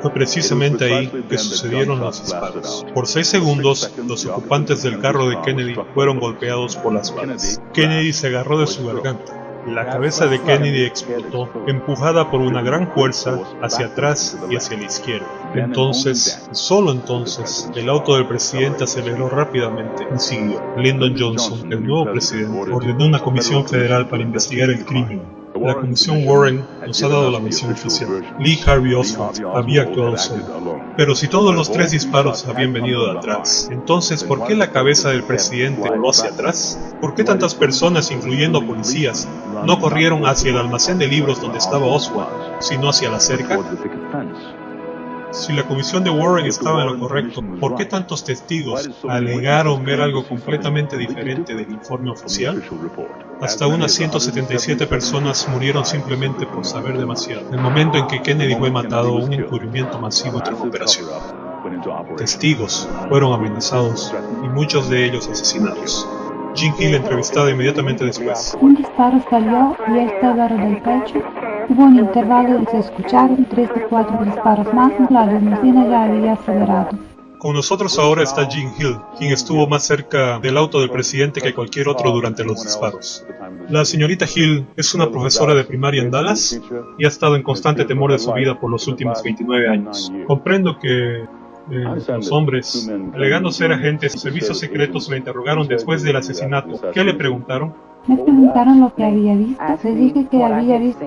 Fue precisamente ahí que sucedieron los disparos. Por 6 segundos, los ocupantes del carro de Kennedy fueron golpeados por las balas. Kennedy se agarró de su garganta. La cabeza de Kennedy explotó, empujada por una gran fuerza hacia atrás y hacia la izquierda. Entonces, solo entonces, el auto del presidente aceleró rápidamente y siguió. Lyndon Johnson, el nuevo presidente, ordenó una comisión federal para investigar el crimen. La comisión Warren nos ha dado la misión oficial. Lee Harvey Oswald había actuado solo. Pero si todos los 3 disparos habían venido de atrás, entonces ¿por qué la cabeza del presidente voló hacia atrás? ¿Por qué tantas personas, incluyendo policías, no corrieron hacia el almacén de libros donde estaba Oswald, sino hacia la cerca? Si la comisión de Warren estaba en lo correcto, ¿por qué tantos testigos alegaron ver algo completamente diferente del informe oficial? Hasta unas 177 personas murieron simplemente por saber demasiado. En el momento en que Kennedy fue matado, un encubrimiento masivo tras la operación. Testigos fueron amenazados y muchos de ellos asesinados. Jean Hill entrevistada inmediatamente después. Un disparo salió y esta dentro del pecho. Hubo un intervalo y se escucharon 3 o 4 disparos más. La limusina ya había acelerado. Con nosotros ahora está Jean Hill, quien estuvo más cerca del auto del presidente que cualquier otro durante los disparos. La señorita Hill es una profesora de primaria en Dallas y ha estado en constante temor de su vida por los últimos 29 años. Comprendo que los hombres, alegando ser agentes de servicios secretos, la interrogaron después del asesinato. ¿Qué le preguntaron? Me preguntaron lo que había visto. Les dije que había visto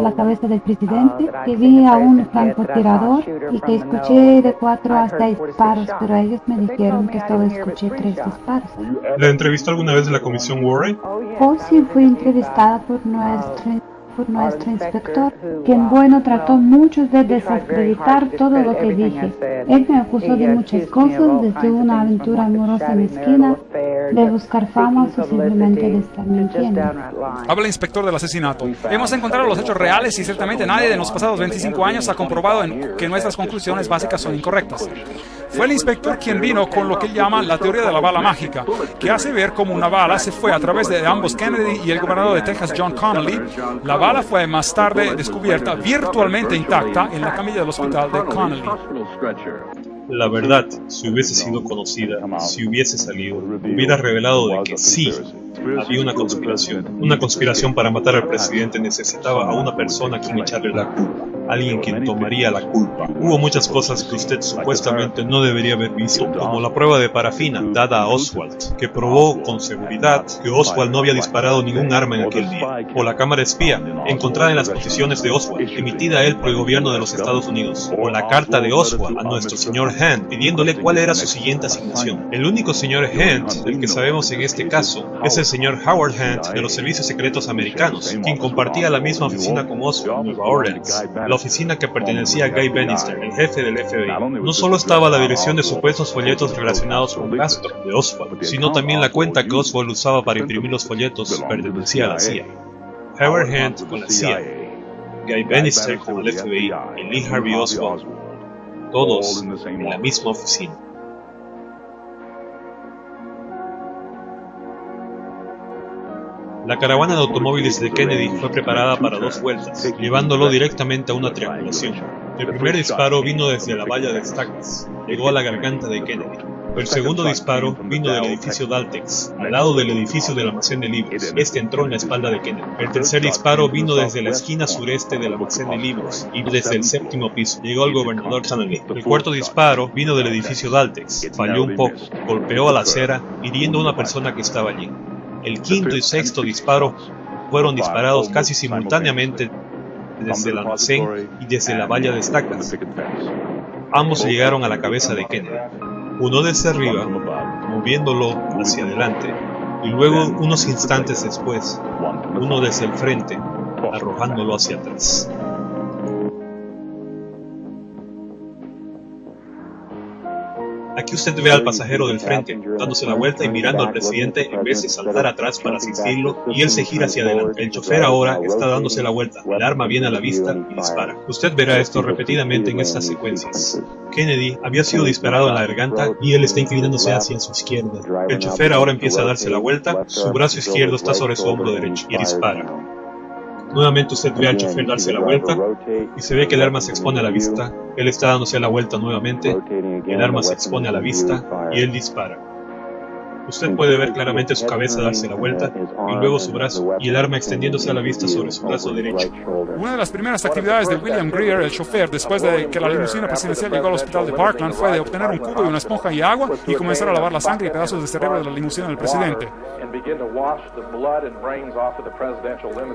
la cabeza del presidente, que vi a un francotirador y que escuché de 4 a 6 disparos, pero ellos me dijeron que solo escuché 3 disparos. ¿La entrevistó alguna vez de la comisión Warren? Oh, sí, fui entrevistada por nuestro inspector, quien bueno trató mucho de desacreditar todo lo que dije. Él me acusó de muchas cosas, desde una aventura amorosa mezquina, de buscar fama o simplemente de estar mintiendo. Habla el inspector del asesinato. Hemos encontrado los hechos reales y ciertamente nadie de los pasados 25 años ha comprobado que nuestras conclusiones básicas son incorrectas. Fue el inspector quien vino con lo que él llama la teoría de la bala mágica, que hace ver cómo una bala se fue a través de ambos Kennedy y el gobernador de Texas, John Connally. La bala fue más tarde descubierta virtualmente intacta en la camilla del hospital de Connally. La verdad, si hubiese sido conocida, si hubiese salido, hubiera revelado de que sí, había una conspiración para matar al presidente. Necesitaba a una persona a quien echarle la culpa, alguien quien tomaría la culpa. Hubo muchas cosas que usted supuestamente no debería haber visto, como la prueba de parafina dada a Oswald, que probó con seguridad que Oswald no había disparado ningún arma en aquel día, o la cámara espía, encontrada en las posiciones de Oswald, emitida a él por el gobierno de los Estados Unidos, o la carta de Oswald a nuestro señor Hand, pidiéndole cuál era su siguiente asignación. El único señor Hand del que sabemos en este caso es el señor Howard Hand de los servicios secretos americanos, quien compartía la misma oficina con Oswald en Nueva Orleans, la oficina que pertenecía a Guy Bannister, el jefe del FBI. No solo estaba la dirección de supuestos folletos relacionados con Castro de Oswald, sino también la cuenta que Oswald usaba para imprimir los folletos pertenecía a la CIA. Howard Hand con la CIA, Guy Bannister con el FBI y Lee Harvey Oswald, todos en la misma oficina. La caravana de automóviles de Kennedy fue preparada para 2 vueltas, llevándolo directamente a una triangulación. El primer disparo vino desde la valla de estacas, llegó a la garganta de Kennedy. El segundo disparo vino del edificio Daltex, al lado del edificio del almacén de libros. Este entró en la espalda de Kennedy. El tercer disparo vino desde la esquina sureste del almacén de libros y desde el 7º piso. Llegó al gobernador Connally. El cuarto disparo vino del edificio Daltex. Falló un poco, golpeó a la acera, hiriendo a una persona que estaba allí. El quinto y sexto disparo fueron disparados casi simultáneamente desde el almacén y desde la valla de estacas. Ambos llegaron a la cabeza de Kennedy. Uno desde arriba, moviéndolo hacia adelante, y luego, unos instantes después, uno desde el frente, arrojándolo hacia atrás. Aquí usted ve al pasajero del frente, dándose la vuelta y mirando al presidente en vez de saltar atrás para asistirlo, y él se gira hacia adelante. El chofer ahora está dándose la vuelta, el arma viene a la vista y dispara. Usted verá esto repetidamente en estas secuencias. Kennedy había sido disparado en la garganta y él está inclinándose hacia su izquierda. El chofer ahora empieza a darse la vuelta, su brazo izquierdo está sobre su hombro derecho y dispara. Nuevamente usted ve al chofer darse la vuelta y se ve que el arma se expone a la vista. Él está dándose la vuelta nuevamente, el arma se expone a la vista y él dispara. Usted puede ver claramente su cabeza darse la vuelta y luego su brazo y el arma extendiéndose a la vista sobre su brazo derecho. Una de las primeras actividades de William Greer, el chofer, después de que la limusina presidencial llegó al hospital de Parkland, fue de obtener un cubo y una esponja y agua y comenzar a lavar la sangre y pedazos de cerebro de la limusina del presidente.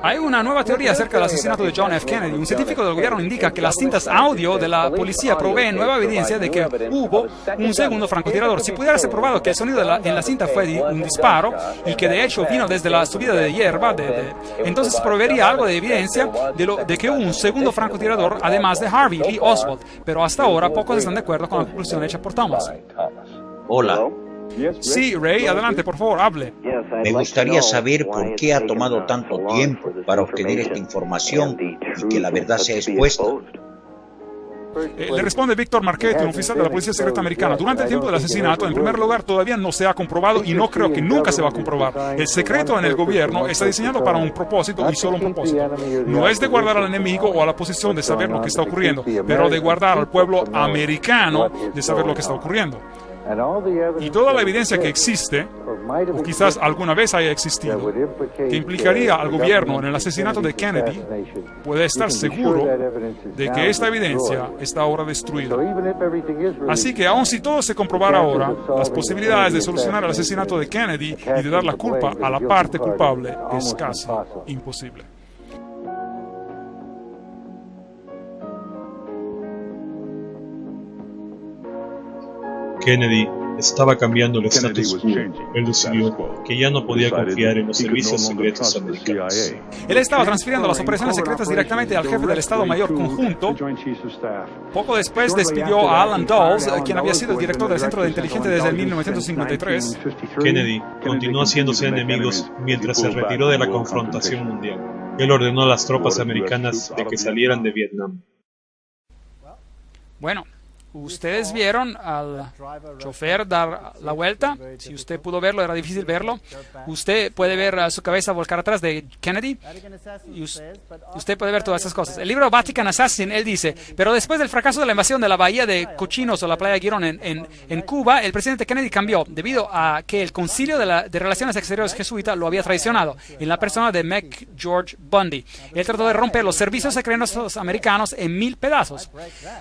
Hay una nueva teoría acerca del asesinato de John F. Kennedy. Un científico del gobierno indica que las cintas audio de la policía proveen nueva evidencia de que hubo un segundo francotirador. Si pudiera ser probado que el sonido en la cinta fue un disparo y que de hecho vino desde la subida de hierba, entonces proveería algo de evidencia de que hubo un segundo francotirador además de Harvey Lee Oswald. Pero hasta ahora pocos están de acuerdo con la conclusión hecha por Thomas. Hola. Sí, Ray, adelante, por favor, hable. Me gustaría saber por qué ha tomado tanto tiempo para obtener esta información y que la verdad sea expuesta. Le responde Víctor Marchetti, un oficial de la Policía Secreta Americana. Durante el tiempo del asesinato, en primer lugar, todavía no se ha comprobado y no creo que nunca se va a comprobar. El secreto en el gobierno está diseñado para un propósito y solo un propósito. No es de guardar al enemigo o a la posición de saber lo que está ocurriendo, pero de guardar al pueblo americano de saber lo que está ocurriendo. Y toda la evidencia que existe, o quizás alguna vez haya existido, que implicaría al gobierno en el asesinato de Kennedy, puede estar seguro de que esta evidencia está ahora destruida. Así que aun si todo se comprobara ahora, las posibilidades de solucionar el asesinato de Kennedy y de dar la culpa a la parte culpable es casi imposible. Kennedy estaba cambiando el status quo. Él decidió que ya no podía confiar en los servicios secretos americanos. Él estaba transfiriendo las operaciones secretas directamente al jefe del Estado Mayor Conjunto. Poco después despidió a Alan Dulles, quien había sido el director del Centro de Inteligencia desde 1953. Kennedy continuó haciéndose enemigos mientras se retiró de la confrontación mundial. Él ordenó a las tropas americanas de que salieran de Vietnam. Bueno, ustedes vieron al chofer dar la vuelta. Si usted pudo verlo, era difícil verlo. Usted puede ver su cabeza volcar atrás de Kennedy. Y usted puede ver todas esas cosas. El libro Vatican Assassin, él dice, pero después del fracaso de la invasión de la bahía de Cochinos o la playa Girón en Cuba, el presidente Kennedy cambió debido a que el concilio de Relaciones Exteriores jesuita lo había traicionado en la persona de McGeorge Bundy. Él trató de romper los servicios secretos americanos en 1000 pedazos.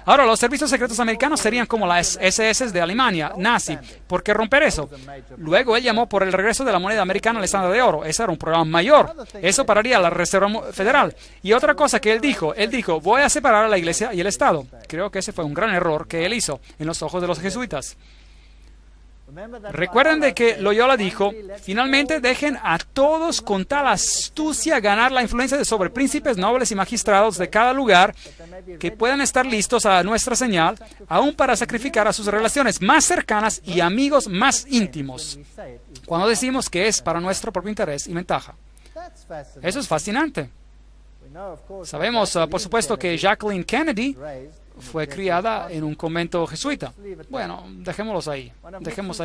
Ahora, los servicios secretos americanos serían como las SS de Alemania, nazi. ¿Por qué romper eso? Luego él llamó por el regreso de la moneda americana al estándar de oro. Ese era un problema mayor. Eso pararía la Reserva Federal. Y otra cosa que él dijo, voy a separar a la iglesia y el Estado. Creo que ese fue un gran error que él hizo en los ojos de los jesuitas. Recuerden de que Loyola dijo, finalmente dejen a todos con tal astucia ganar la influencia sobre príncipes, nobles y magistrados de cada lugar que puedan estar listos a nuestra señal, aún para sacrificar a sus relaciones más cercanas y amigos más íntimos, cuando decimos que es para nuestro propio interés y ventaja. Eso es fascinante. Sabemos, por supuesto, que Jacqueline Kennedy fue criada en un convento jesuita. Bueno, dejemos ahí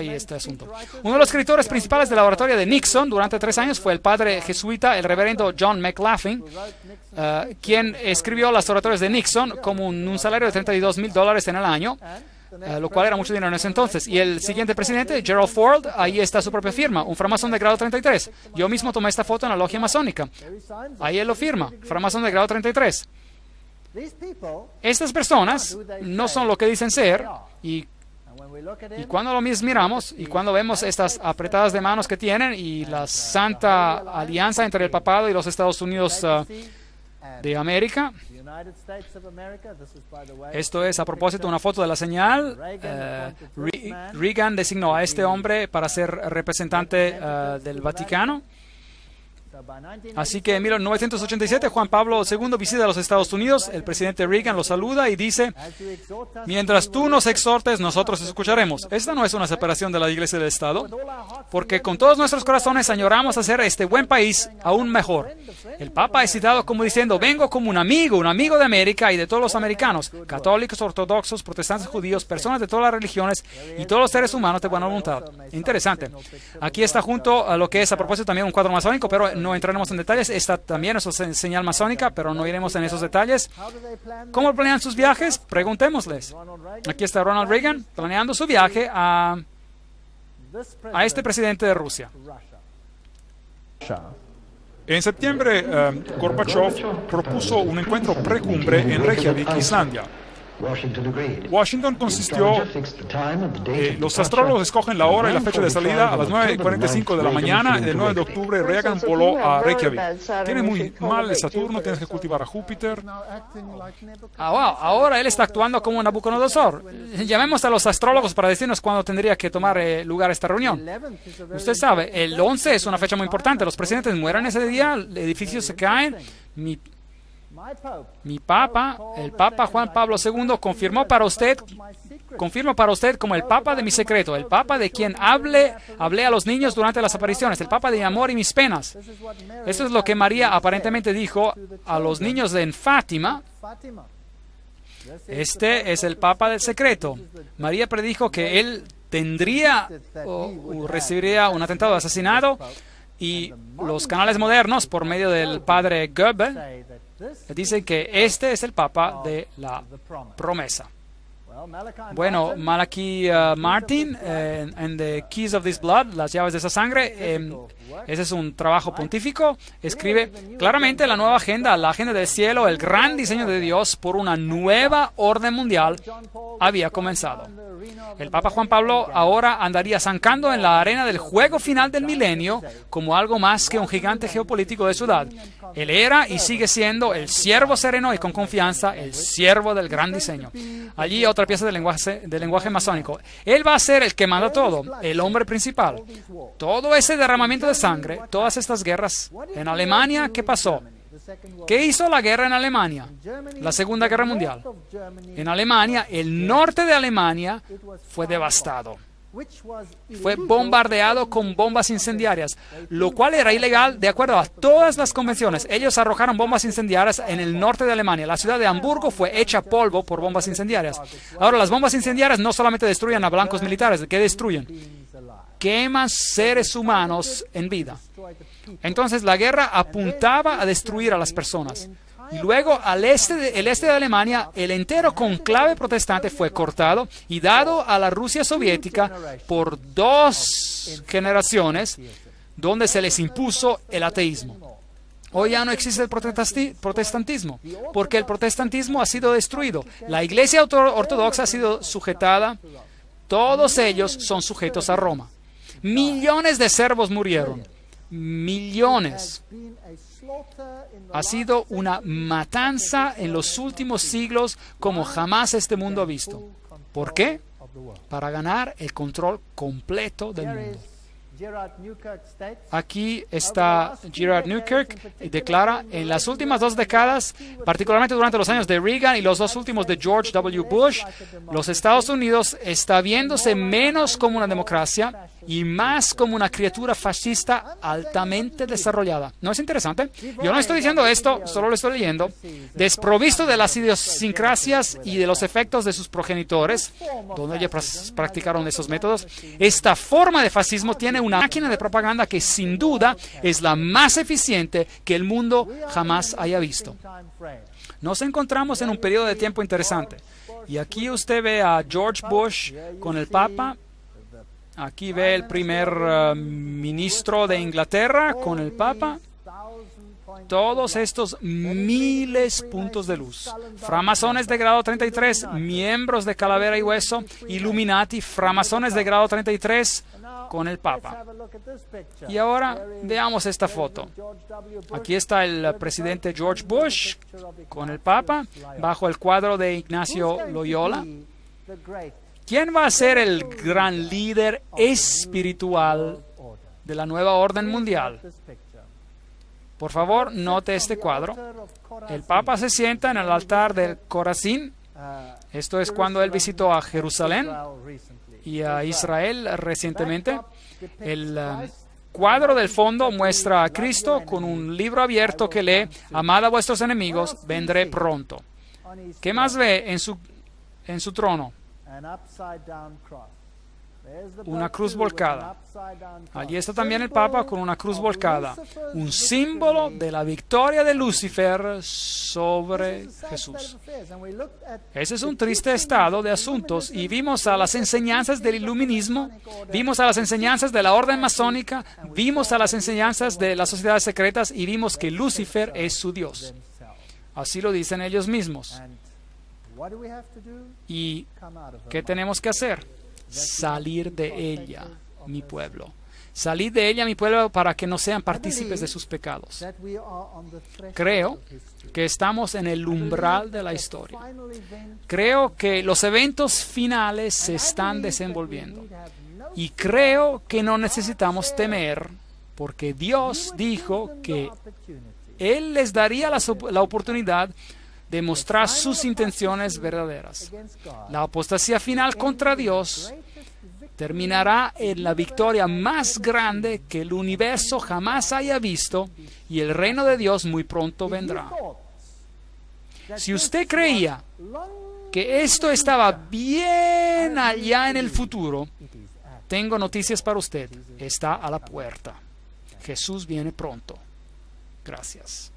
este asunto. Uno de los escritores principales de la oratoria de Nixon durante 3 años fue el padre jesuita, el reverendo John McLaughlin, quien escribió las oratorias de Nixon como un salario de $32,000 en el año, lo cual era mucho dinero en ese entonces. Y el siguiente presidente, Gerald Ford, ahí está su propia firma, un framasón de grado 33. Yo mismo tomé esta foto en la logia masónica. Ahí él lo firma, framasón de grado 33. Estas personas no son lo que dicen ser, y cuando lo miramos y cuando vemos estas apretadas de manos que tienen y la santa alianza entre el papado y los Estados Unidos de América, esto es a propósito una foto de la señal. Reagan designó a este hombre para ser representante del Vaticano. Así que en 1987 Juan Pablo II visita a los Estados Unidos, el presidente Reagan lo saluda y dice: mientras tú nos exhortes, nosotros escucharemos. Esta no es una separación de la Iglesia y del Estado, porque con todos nuestros corazones añoramos hacer este buen país aún mejor. El Papa es citado como diciendo: vengo como un amigo de América y de todos los americanos, católicos, ortodoxos, protestantes, judíos, personas de todas las religiones y todos los seres humanos de buena voluntad. Interesante. Aquí está junto a lo que es a propósito también un cuadro masónico, pero no entraremos en detalles. Está también eso es señal masónica, pero no iremos en esos detalles. ¿Cómo planean sus viajes? Preguntémosles. Aquí está Ronald Reagan planeando su viaje a este presidente de Rusia. En septiembre, Gorbachev propuso un encuentro precumbre en Reykjavik, Islandia. Washington consistió, los astrólogos escogen la hora y la fecha de salida a las 9:45 de la mañana. El 9 de octubre Reagan voló a Reykjavik. Tiene muy mal Saturno, tienes que cultivar a Júpiter. Ahora él está actuando como Nabucodonosor. Llamemos a los astrólogos para decirnos cuándo tendría que tomar lugar esta reunión. Usted sabe, el 11 es una fecha muy importante. Los presidentes mueren ese día, edificios se caen. Mi Papa, el Papa Juan Pablo II, confirmo para usted como el Papa de mi secreto, el Papa de quien hablé a los niños durante las apariciones, el Papa de mi amor y mis penas. Eso es lo que María aparentemente dijo a los niños en Fátima. Este es el Papa del secreto. María predijo que él tendría o recibiría un atentado de asesinato, y los canales modernos, por medio del padre Goebbels, dicen que este es el Papa de la promesa. Bueno, Malachi Martin, en The Keys of This Blood, las llaves de esa sangre, ese es un trabajo pontífico, escribe claramente la nueva agenda, la agenda del cielo, el gran diseño de Dios por una nueva orden mundial había comenzado. El Papa Juan Pablo ahora andaría zancando en la arena del juego final del milenio como algo más que un gigante geopolítico de ciudad. Él era y sigue siendo el siervo sereno y con confianza, el siervo del gran diseño. Allí otra pieza del lenguaje masónico. Él va a ser el que manda todo, el hombre principal. Todo ese derramamiento de sangre, todas estas guerras. En Alemania, ¿qué pasó? ¿Qué hizo la guerra en Alemania? La Segunda Guerra Mundial. En Alemania, el norte de Alemania fue devastado. Fue bombardeado con bombas incendiarias, lo cual era ilegal de acuerdo a todas las convenciones. Ellos arrojaron bombas incendiarias en el norte de Alemania. La ciudad de Hamburgo fue hecha polvo por bombas incendiarias. Ahora, las bombas incendiarias no solamente destruyen a blancos militares, ¿qué destruyen? Queman seres humanos en vida. Entonces la guerra apuntaba a destruir a las personas. Y luego el este de Alemania, el entero conclave protestante fue cortado y dado a la Rusia soviética por 2 generaciones, donde se les impuso el ateísmo. Hoy ya no existe el protestantismo, porque el protestantismo ha sido destruido. La Iglesia ortodoxa ha sido sujetada, todos ellos son sujetos a Roma. Millones de servos murieron. Millones. Ha sido una matanza en los últimos siglos como jamás este mundo ha visto. ¿Por qué? Para ganar el control completo del mundo. Aquí está Gerard Newkirk y declara: en las últimas 2 décadas, particularmente durante los años de Reagan y los 2 últimos de George W. Bush, los Estados Unidos está viéndose menos como una democracia y más como una criatura fascista altamente desarrollada. ¿No es interesante? Yo no estoy diciendo esto, solo lo estoy leyendo. Desprovisto de las idiosincrasias y de los efectos de sus progenitores, donde ellos practicaron esos métodos, esta forma de fascismo tiene una máquina de propaganda que sin duda es la más eficiente que el mundo jamás haya visto. Nos encontramos en un periodo de tiempo interesante. Y aquí usted ve a George Bush con el Papa. Aquí ve el primer ministro de Inglaterra con el Papa. Todos estos miles puntos de luz. Framasones de grado 33, miembros de Calavera y Hueso, Illuminati, framasones de grado 33 con el Papa. Y ahora veamos esta foto. Aquí está el presidente George Bush con el Papa, bajo el cuadro de Ignacio Loyola. ¿Quién va a ser el gran líder espiritual de la nueva orden mundial? Por favor, note este cuadro. El Papa se sienta en el altar del Corazín. Esto es cuando él visitó a Jerusalén y a Israel recientemente. El cuadro del fondo muestra a Cristo con un libro abierto que lee: amad a vuestros enemigos, vendré pronto. ¿Qué más ve en su trono? Una cruz volcada. Allí está también el Papa con una cruz volcada, un símbolo de la victoria de Lucifer sobre Jesús. Ese es un triste estado de asuntos, y vimos a las enseñanzas del iluminismo, vimos a las enseñanzas de la orden masónica, vimos a las enseñanzas de las sociedades secretas, y vimos que Lucifer es su Dios. Así lo dicen ellos mismos. ¿Y qué tenemos que hacer? Salir de ella, mi pueblo. Salir de ella, mi pueblo, para que no sean partícipes de sus pecados. Creo que estamos en el umbral de la historia. Creo que los eventos finales se están desenvolviendo. Y creo que no necesitamos temer, porque Dios dijo que Él les daría la oportunidad de mostrar sus intenciones verdaderas. La apostasía final contra Dios terminará en la victoria más grande que el universo jamás haya visto, y el reino de Dios muy pronto vendrá. Si usted creía que esto estaba bien allá en el futuro, tengo noticias para usted. Está a la puerta. Jesús viene pronto. Gracias.